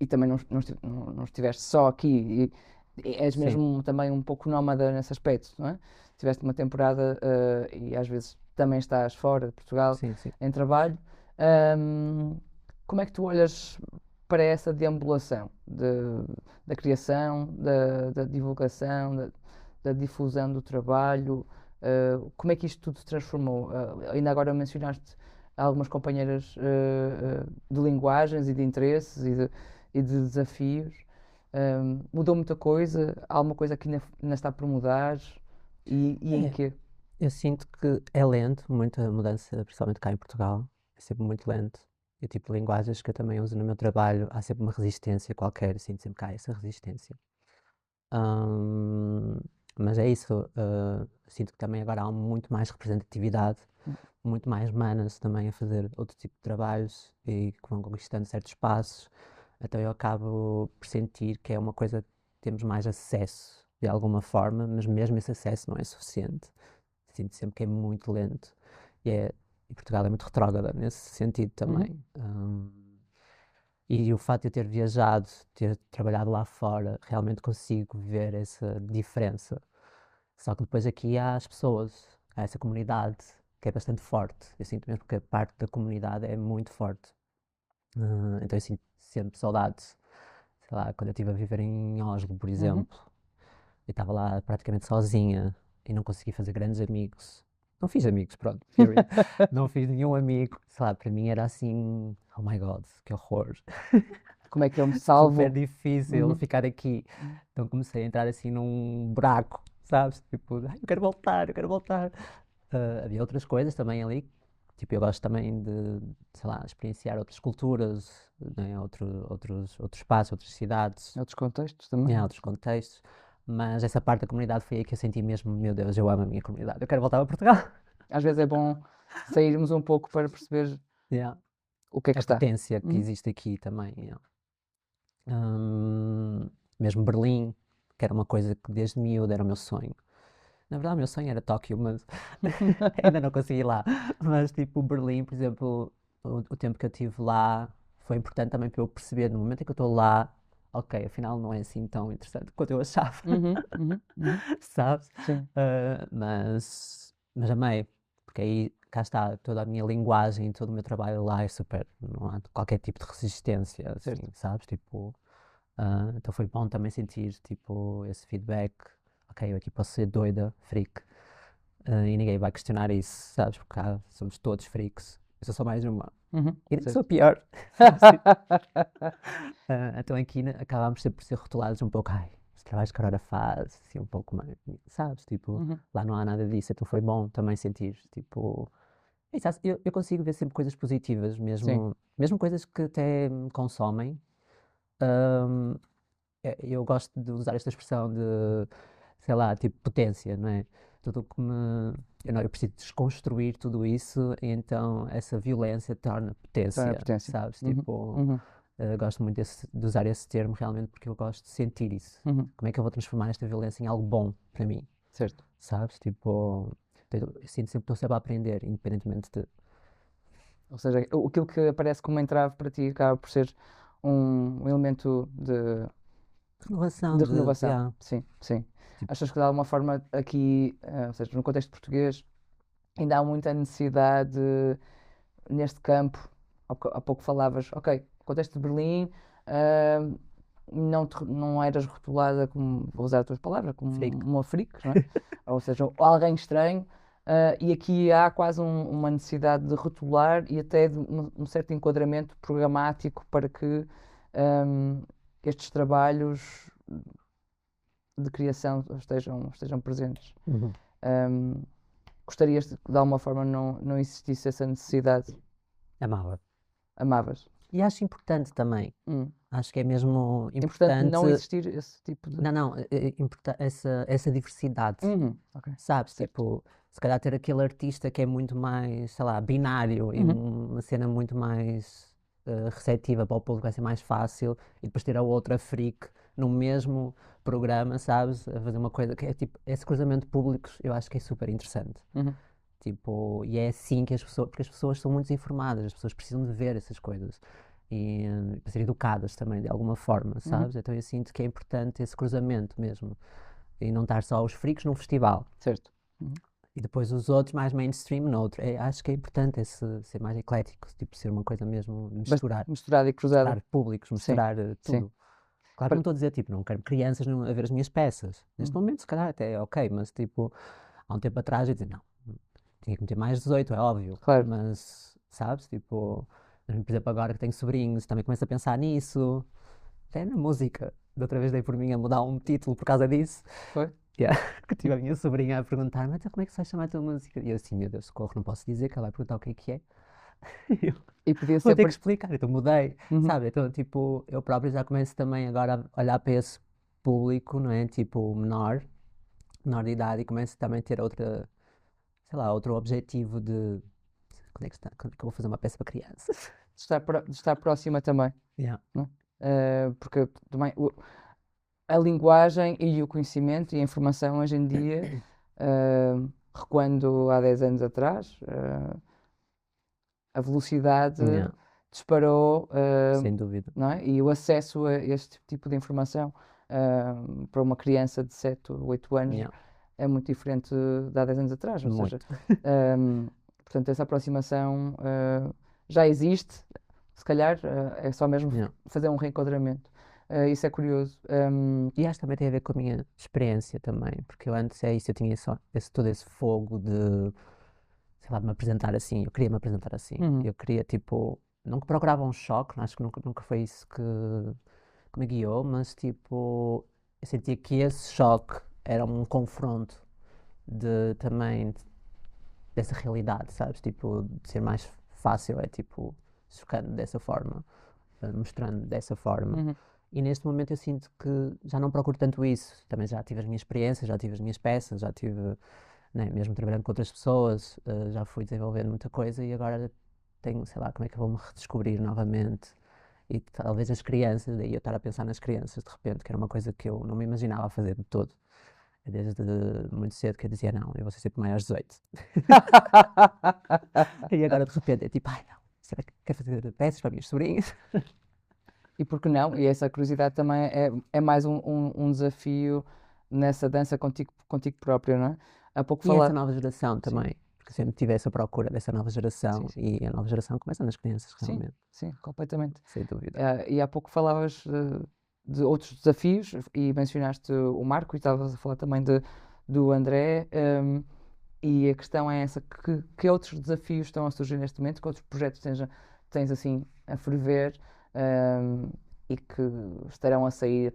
e também não estiveste só aqui, e és Sim, mesmo também um pouco nómada nesse aspecto, não é? Tiveste uma temporada e às vezes também estás fora de Portugal sim, sim. em trabalho. Ahm, Como é que tu olhas para essa deambulação da criação, da divulgação, da difusão do trabalho? Como é que isto tudo se transformou? Ainda agora mencionaste algumas companheiras de linguagens e de interesses e de desafios. Mudou muita coisa? Há alguma coisa que ainda está por mudar? E em É, quê? eu sinto que é lento, muita mudança, principalmente cá em Portugal, é sempre muito lento. E o tipo de linguagens que eu também uso no meu trabalho, há sempre uma resistência qualquer, sinto sempre que há essa resistência. Ahm, mas é isso, sinto que também agora há muito mais representatividade, muito mais manas também a fazer outro tipo de trabalhos e que vão conquistando certos espaços. Então eu acabo por sentir que é uma coisa que temos mais acesso de alguma forma, mas mesmo esse acesso não é suficiente. Sinto sempre que é muito lento e Portugal é muito retrógrada nesse sentido Uhum, também. E o fato de eu ter viajado, ter trabalhado lá fora, realmente consigo ver essa diferença. Só que depois aqui há as pessoas, há essa comunidade que é bastante forte. Eu sinto mesmo que a parte da comunidade é muito forte. Então eu sinto sempre saudades. Sei lá, quando eu estive a viver em Oslo, por uhum. exemplo, eu estava lá praticamente sozinha e não consegui fazer grandes amigos. Não fiz amigos, pronto, period. Não fiz nenhum amigo. Sei lá, para mim era assim, oh my God, que horror. Como é que eu me Super salvo? difícil Uhum. ficar aqui. Então comecei a entrar assim num buraco, sabes? Tipo, ai, eu quero voltar, eu quero voltar. Havia outras coisas também ali. Tipo, eu gosto também de, sei lá, experienciar outras culturas, né? Outros espaços, outras cidades, Outros contextos também. em outros contextos. Mas essa parte da comunidade foi aí que eu senti mesmo, meu Deus, eu amo a minha comunidade, eu quero voltar para Portugal. Às vezes é bom sairmos um pouco para perceber Yeah. o que é que A está. potência que Uhum. existe aqui também. Yeah. Mesmo Berlim, que era uma coisa que desde miúdo era o meu sonho. Na verdade, o meu sonho era Tóquio, mas ainda não consegui ir lá. Mas, tipo, Berlim, por exemplo, o tempo que eu tive lá foi importante também para eu perceber, no momento em que eu estou lá, ok, afinal não é assim tão interessante quanto eu achava, Uhum, uhum, uhum. sabes? Sim, Mas amei, porque aí, cá está, toda a minha linguagem, todo o meu trabalho lá é super, não há qualquer tipo de resistência, assim, certo. sabes? Tipo, então foi bom também sentir, tipo, esse feedback. Ok, eu aqui posso ser doida, freak, e ninguém vai questionar isso, sabes? Porque cá somos todos freaks. Eu sou só mais uma. Uhum, E nem sou a certo. pior, sabes? Tipo, então aqui acabámos sempre por ser rotulados um pouco, ai, os trabalhos que a Aurora faz, assim, um pouco mais, sabes? Tipo, Uhum. lá não há nada disso, então foi bom também sentir, tipo, sabes, eu consigo ver sempre coisas positivas, Sim, mesmo coisas que até me consomem. hum, eu gosto de usar esta expressão de, sei lá, tipo potência, não é? Tudo o que me. Eu preciso desconstruir tudo isso, e então essa violência torna torna potência, potência. sabes? Uhum, Tipo, uhum, gosto muito de usar esse termo realmente porque eu gosto de sentir isso. uhum. Como é que eu vou transformar esta violência em algo bom para mim, Certo. sabes? Tipo, então, eu sinto sempre que estou sempre a aprender, independentemente de. Ou seja, aquilo que aparece como entrave para ti acaba por ser um elemento Renovação, de renovação. yeah, Sim, sim. tipo, Achas que de alguma forma aqui, ou seja, no contexto português, ainda há muita necessidade neste campo? Há pouco falavas, ok, contexto de Berlim, ah, não eras rotulada como, vou usar as tuas palavras, como freak. uma freak, não é? Ou seja, alguém estranho. E aqui há quase uma necessidade de rotular e até de um certo enquadramento programático para que ahm, estes trabalhos de criação estejam presentes. Uhum. Ahm, gostarias de alguma forma não existisse essa necessidade? Amava. Amavas? E acho importante também. Hum. Acho que é mesmo Importante não importante. existir esse tipo de. Não, essa diversidade. Ok. Sabes? Certo. Tipo, se calhar ter aquele artista que é muito mais, sei lá, binário e uma cena muito mais receptiva para o público vai ser mais fácil, e depois ter a outra freak no mesmo programa, sabes? A fazer uma coisa que é tipo, esse cruzamento de públicos eu acho que é super interessante. Tipo, e é assim que porque as pessoas são muito desinformadas, as pessoas precisam de ver essas coisas. E para ser educadas também, de alguma forma, sabes? Então eu sinto que é importante esse cruzamento mesmo. E não estar só os freaks num festival. Certo. E depois os outros mais mainstream noutro. Acho que é importante ser mais eclético, tipo, ser uma coisa mesmo, misturar. Misturada e cruzada. Misturar públicos, Sim, misturar sim. tudo. Claro que não estou a dizer, tipo, não quero crianças a ver as minhas peças. Neste momento, se calhar, até é ok, mas, tipo, há um tempo atrás eu dizia, não, tinha que meter mais 18, é óbvio. Claro. Mas, sabes, tipo, por exemplo, agora que tenho sobrinhos, também começo a pensar nisso. Até na música. Da outra vez dei por mim a mudar um título por causa disso. Foi? Yeah. Que tive a minha sobrinha a perguntar, mas então como é que se vai chamar a tua música? E eu assim, meu Deus, socorro, não posso dizer, que ela vai perguntar o que é. E eu, E podia vou ser ter que explicar, então mudei, Uhum. sabe? Então, tipo, eu próprio já começo também agora a olhar para esse público, não é? Tipo, menor de idade, e começo também a ter outra, sei lá, outro objetivo de quando é que eu vou fazer uma peça para crianças? de estar próxima também. Yeah. Não é? Porque também a linguagem e o conhecimento e a informação hoje em dia, recuando há 10 anos atrás, a velocidade Yeah. disparou, Sem dúvida. não é? E o acesso a este tipo de informação para uma criança de 7 ou 8 anos Yeah. é muito diferente de há 10 anos atrás. Ou seja, Muito. portanto, essa aproximação já existe, se calhar é só mesmo Yeah. fazer um reenquadramento. Isso é curioso. E acho que também tem a ver com a minha experiência também, porque eu antes é isso, eu tinha só todo esse fogo de, sei lá, de me apresentar assim, eu queria me apresentar assim, eu queria tipo, não que procurava um choque, acho que nunca foi isso que me guiou, mas tipo, eu sentia que esse choque era um confronto também dessa realidade, sabes, tipo, de ser mais fácil, é tipo, chocando dessa forma, mostrando dessa forma. E neste momento eu sinto que já não procuro tanto isso. Também já tive as minhas experiências, já tive as minhas peças, já tive, né, mesmo trabalhando com outras pessoas, já fui desenvolvendo muita coisa e agora tenho, sei lá, como é que eu vou me redescobrir novamente. E talvez as crianças, daí eu estar a pensar nas crianças de repente, que era uma coisa que eu não me imaginava fazer de todo. Desde muito cedo que eu dizia, não, eu vou ser sempre maior aos 18. E agora de repente é tipo, ai não, será que quer fazer peças para minhas sobrinhas? E por que não? E essa curiosidade também é mais um desafio nessa dança contigo próprio, não é? Há pouco E essa falar. nova geração também, porque sempre tive essa procura dessa nova geração, Sim. e a nova geração começa nas crianças, Sim, realmente, sim, completamente. sem dúvida. E há pouco falavas de outros desafios e mencionaste o Marco e estavas a falar também do André. E a questão é essa: que outros desafios estão a surgir neste momento? Que outros projetos tens assim a ferver e que estarão a sair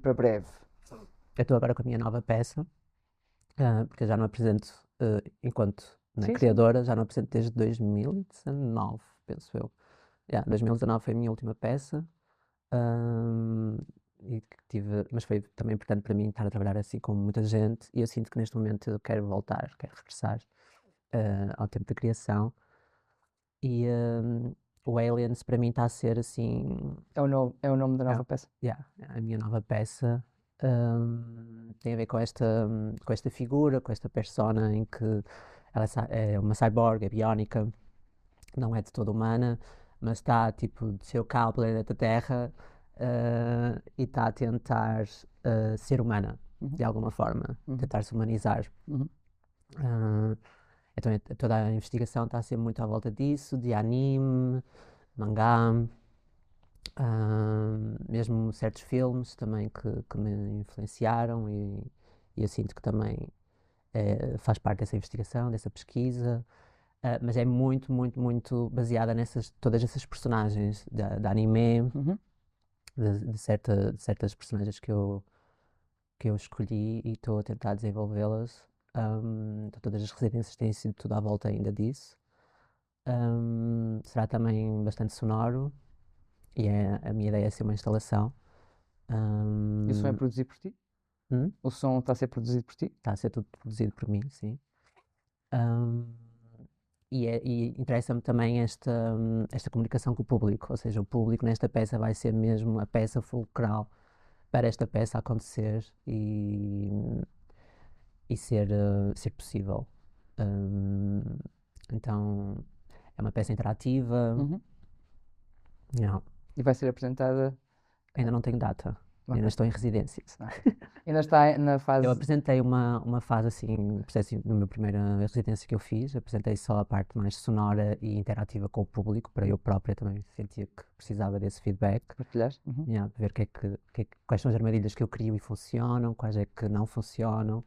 para breve? Eu estou agora com a minha nova peça, porque eu já não apresento enquanto, né, Sim, sim. criadora, já não apresento desde 2019, penso eu. 2019 foi a minha última peça. Ahm, mas foi também importante para mim estar a trabalhar assim com muita gente, e eu sinto que neste momento eu quero voltar, quero regressar ao tempo da criação. E o Aliens para mim está a ser assim, É o nome da é, nova peça. a minha nova peça. Tem a ver com esta figura, com esta persona em que ela é uma cyborg, é biónica, não é de toda humana, mas está, tipo, desceu cá ao planeta Terra, e está a tentar ser humana, de alguma forma, tentar se humanizar. Uh, então toda a investigação está a ser muito à volta disso, de anime, mangá, mesmo certos filmes também que me influenciaram, e eu sinto que também faz parte dessa investigação, dessa pesquisa. Mas é muito, muito, muito baseada todas essas personagens da anime, de certas personagens que eu escolhi, e estou a tentar desenvolvê-las Então todas as residências têm sido tudo à volta ainda disso. Será também bastante sonoro e a minha ideia é ser uma instalação. E o som é produzido por ti? O som está a ser produzido por ti? Está a ser tudo produzido por mim, sim. E interessa-me também esta comunicação com o público, ou seja, o público nesta peça vai ser mesmo a peça fulcral para esta peça acontecer e ser possível. Então é uma peça interativa. Yeah. E vai ser apresentada? Ainda não tenho data, Ok. ainda estou em residências. Ainda está na fase. Eu apresentei uma fase assim, no meu primeira residência que eu fiz, apresentei só a parte mais sonora e interativa com o público, para eu própria também sentia que precisava desse feedback. Partilhar. Yeah, ver quais são as armadilhas que eu crio e funcionam, quais é que não funcionam.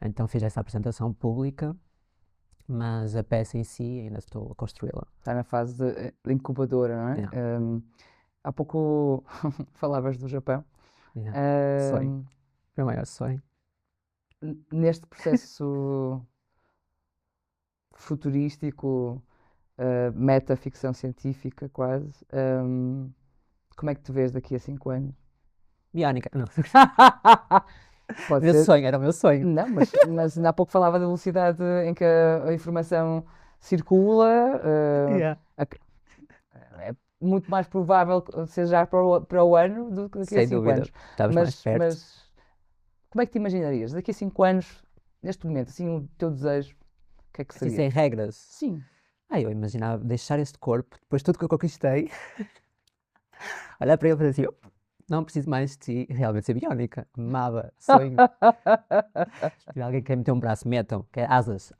Então fiz essa apresentação pública, mas a peça em si ainda estou a construí-la. Está na fase de incubadora, não é? Yeah. Há pouco falavas do Japão. Yeah. Sonho. Meu maior sonho. Neste processo futurístico, metaficção científica quase, como é que te vês daqui a 5 anos? Biónica. Não. Pode Meu ser. sonho, era o meu sonho. Não, mas ainda há pouco falava da velocidade em que a informação circula. Yeah. É muito mais provável que seja já para o ano do que daqui a Sem 5 dúvida. anos. Estamos mais perto. Mas como é que te imaginarias? Daqui a 5 anos, neste momento, assim, o teu desejo, o que é que Assim, seria? sem regras. Sim. Eu imaginava deixar este corpo, depois de tudo que eu conquistei, olhar para ele e fazer assim, não preciso mais de ti, realmente ser biónica. Amava, sonho. Se tiver alguém que quer meter um braço, metam, que é asas.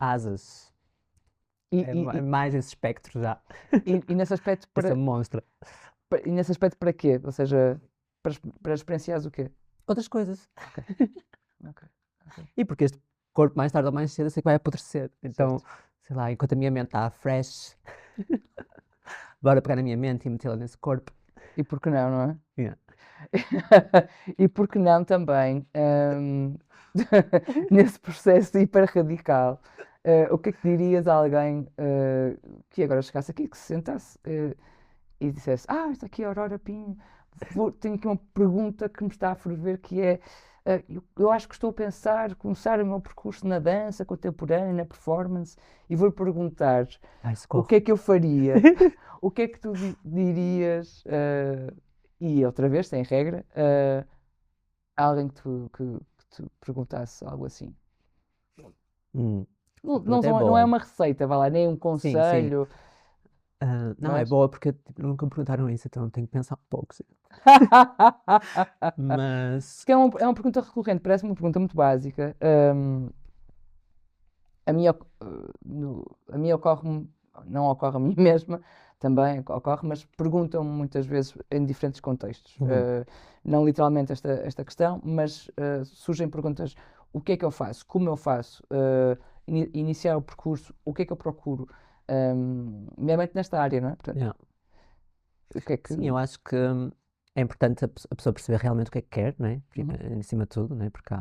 É mais esse espectro já. E nesse aspecto Essa monstra. E nesse aspecto para quê? Ou seja, para experienciares o quê? Outras coisas. Ok. E porque este corpo mais tarde ou mais cedo eu sei que vai apodrecer. Então, sei lá, enquanto a minha mente está fresh, bora pegar na minha mente e metê-la nesse corpo. E por que não, não é? Yeah. E por que não também, nesse processo hiper radical, o que é que dirias a alguém que agora chegasse aqui, que se sentasse e dissesse: está aqui a Aurora Pinho, tenho aqui uma pergunta que me está a ferver, que é, eu acho que estou a pensar começar o meu percurso na dança contemporânea, na performance, e vou-lhe perguntar o que é que eu faria, o que é que tu dirias, e outra vez, sem regra, a alguém que te perguntasse algo assim. Não é uma receita, vá lá, nem um conselho. Não, é boa porque nunca me perguntaram isso, então tenho que pensar um pouco. Mas. Porque é uma pergunta recorrente, parece uma pergunta muito básica. A mim ocorre-me, não ocorre a mim mesma, também ocorre, mas perguntam-me muitas vezes em diferentes contextos. Não literalmente esta questão, mas surgem perguntas: o que é que eu faço? Como eu faço? Iniciar o percurso, o que é que eu procuro? Nomeadamente nesta área, não é? Portanto, o que é que... Sim, eu acho que é importante a pessoa perceber realmente o que é que quer, não é? Em cima de tudo, não é? Porque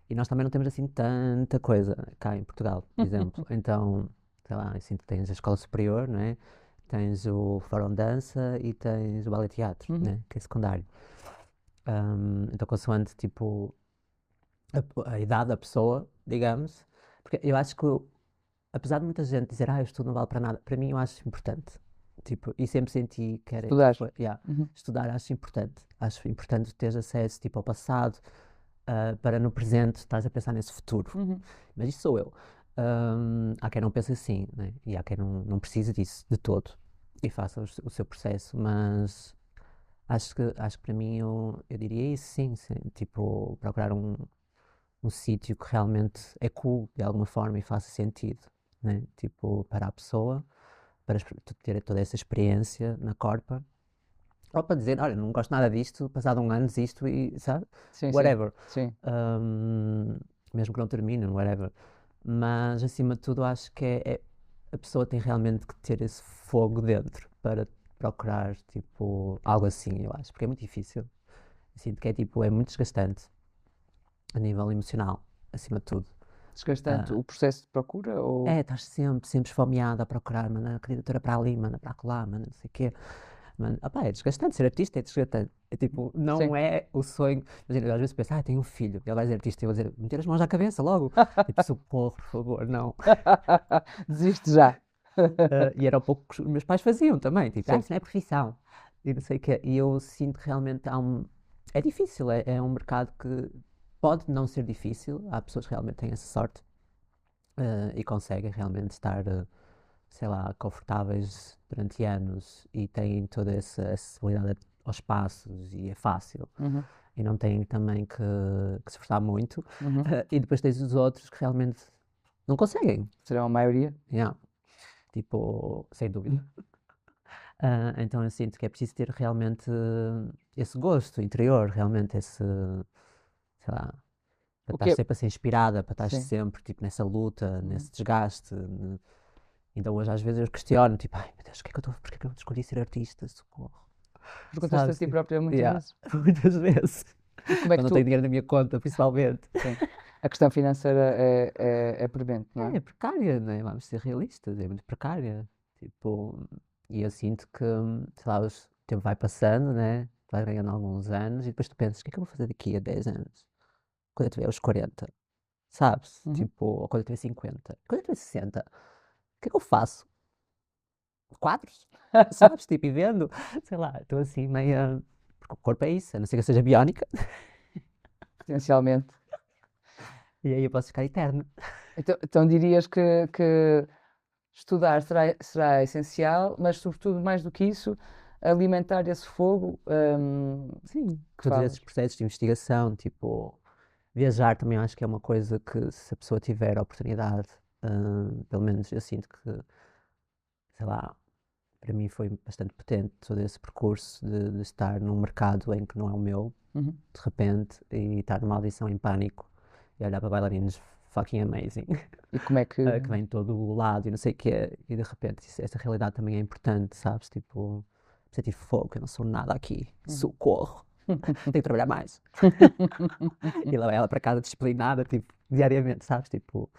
e nós também não temos assim tanta coisa cá em Portugal, por exemplo. Então, sei lá, assim, tens a escola superior, não é? Tens o Fórum de Dança e tens o Ballet Teatro, né? Que é secundário. Então, consoante, tipo, a idade da pessoa, digamos, porque eu acho que, apesar de muita gente dizer, o estudo não vale para nada, para mim eu acho importante. Tipo, e sempre senti que era... Estudar acho importante. Acho importante teres acesso, tipo, ao passado, para no presente estás a pensar nesse futuro. Mas isso sou eu. Há quem não pense assim, né? E há quem não precise disso de todo e faça o seu processo, mas acho que para mim eu diria isso, sim, tipo, procurar um sítio que realmente é cool de alguma forma e faça sentido, né? Tipo, para a pessoa, para ter toda essa experiência na corpa. Ou para dizer, olha, não gosto nada disto, passado um ano desisto e, sabe? Sim, Whatever. Sim. Mesmo que não termine, whatever. Mas, acima de tudo, acho que a pessoa tem realmente que ter esse fogo dentro para procurar, tipo, algo assim, eu acho. Porque é muito difícil. Eu sinto que é muito desgastante a nível emocional, acima de tudo. Desgastante o processo de procura? Ou... Estás sempre esfomeada a procurar, mano, a candidatura para ali, mano, para lá, mano, não sei o quê. Mano, é desgastante, ser artista é desgastante. É tipo, não Sim. é o sonho. Imagina, às vezes penso, tenho um filho, ele vai ser artista, e eu vou dizer, meter as mãos à cabeça logo. Tipo, socorro, por favor, não. Desiste já. E era um pouco que os meus pais faziam também, tipo, Sim. isso não é profissão. E não sei o quê. E eu sinto que realmente é difícil, é um mercado que pode não ser difícil, há pessoas que realmente têm essa sorte e conseguem realmente estar, sei lá, confortáveis durante anos e têm toda essa acessibilidade aos espaços e é fácil. Uhum. E não têm também que se esforçar muito. Uhum. E depois tens os outros que realmente não conseguem. Serão a maioria? Yeah. Tipo, sem dúvida. Então eu sinto que é preciso ter realmente esse gosto interior, realmente esse, sei lá, para O estar que é... sempre a ser inspirada, para estar Sim. sempre tipo, nessa luta, Uhum. nesse desgaste. Então hoje às vezes eu questiono, tipo, ai meu Deus, porque é que eu escolhi ser artista? Socorro. Perguntaste a ti própria muitas vezes? Muitas vezes. E como é que Quando não tu... tenho dinheiro na minha conta, principalmente. Sim. A questão financeira é premente, não é? É precária, não é? Vamos ser realistas, é muito precária. Tipo, e eu sinto que, sei lá, o tempo vai passando, né? Vai ganhando alguns anos e depois tu pensas, o que é que eu vou fazer daqui a 10 anos? Quando eu tiver os 40, sabes? Uhum. Tipo, ou quando eu tiver 50, quando eu tiver 60, o que é que eu faço? Quadros? Sabes? Tipo, e vendo, sei lá, estou assim meio. Porque o corpo é isso, a não ser que eu seja biónica, Potencialmente. e aí eu posso ficar eterno. Então dirias que estudar será essencial, mas sobretudo mais do que isso, alimentar esse fogo Sim, que todos esses falas. processos de investigação, tipo, viajar também acho que é uma coisa que se a pessoa tiver a oportunidade, pelo menos eu sinto que, sei lá, para mim foi bastante potente todo esse percurso de estar num mercado em que não é o meu, Uhum. de repente, e estar numa audição em pânico e olhar para bailarinos fucking amazing, E como é que... que vêm de todo o lado e não sei o quê, e de repente essa realidade também é importante, sabes? Tipo, sentir fogo, eu não sou nada aqui, Uhum. socorro, tenho que trabalhar mais. E levar ela para casa disciplinada, tipo, diariamente, sabes? Tipo,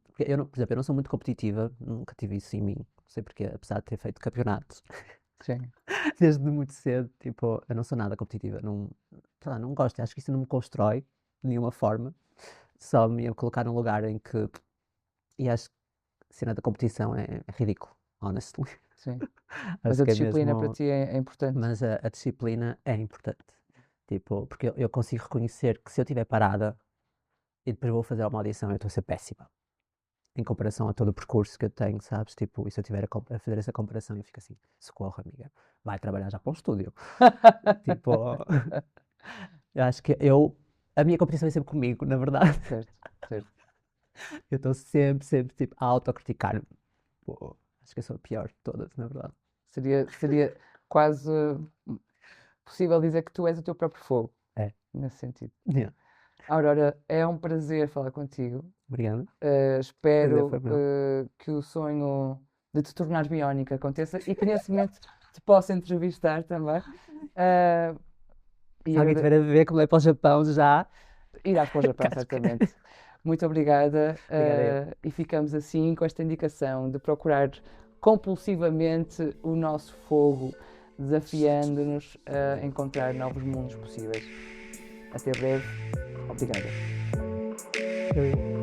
porque eu não, por exemplo, eu não sou muito competitiva, nunca tive isso em mim, não sei porquê, apesar de ter feito campeonatos Sim. desde muito cedo, tipo, eu não sou nada competitiva, não, sei lá, não gosto, acho que isso não me constrói de nenhuma forma, só me ia colocar num lugar em que, e acho que a cena da competição é ridículo, honestly. Sim. Mas Acho a que é disciplina para mesmo, ti é importante. mas a disciplina é importante, tipo, porque eu consigo reconhecer que se eu estiver parada e depois vou fazer uma audição, eu estou a ser péssima. Em comparação a todo o percurso que eu tenho, sabes? Tipo, e se eu estiver a fazer essa comparação, eu fico assim, socorro, amiga, vai trabalhar já para um estúdio. Tipo, eu acho que a minha competição é sempre comigo, na verdade. Certo, certo. Eu estou sempre, tipo, a autocriticar-me. Pô, acho que eu sou a pior de todas, na verdade. Seria quase possível dizer que tu és o teu próprio fogo, É. nesse sentido. Yeah. Aurora, é um prazer falar contigo. Obrigado. Prazer Espero foi meu. que o sonho de te tornar biónica aconteça e que nesse momento te possa entrevistar também. Uh, Se e alguém agrade- estiver a ver como é para o Japão já, Irás para o Japão, casca. certamente. Muito obrigada, Obrigado eu. e ficamos assim com esta indicação de procurar compulsivamente o nosso fogo, desafiando-nos a encontrar novos mundos possíveis. Até breve. Obrigada. Eu.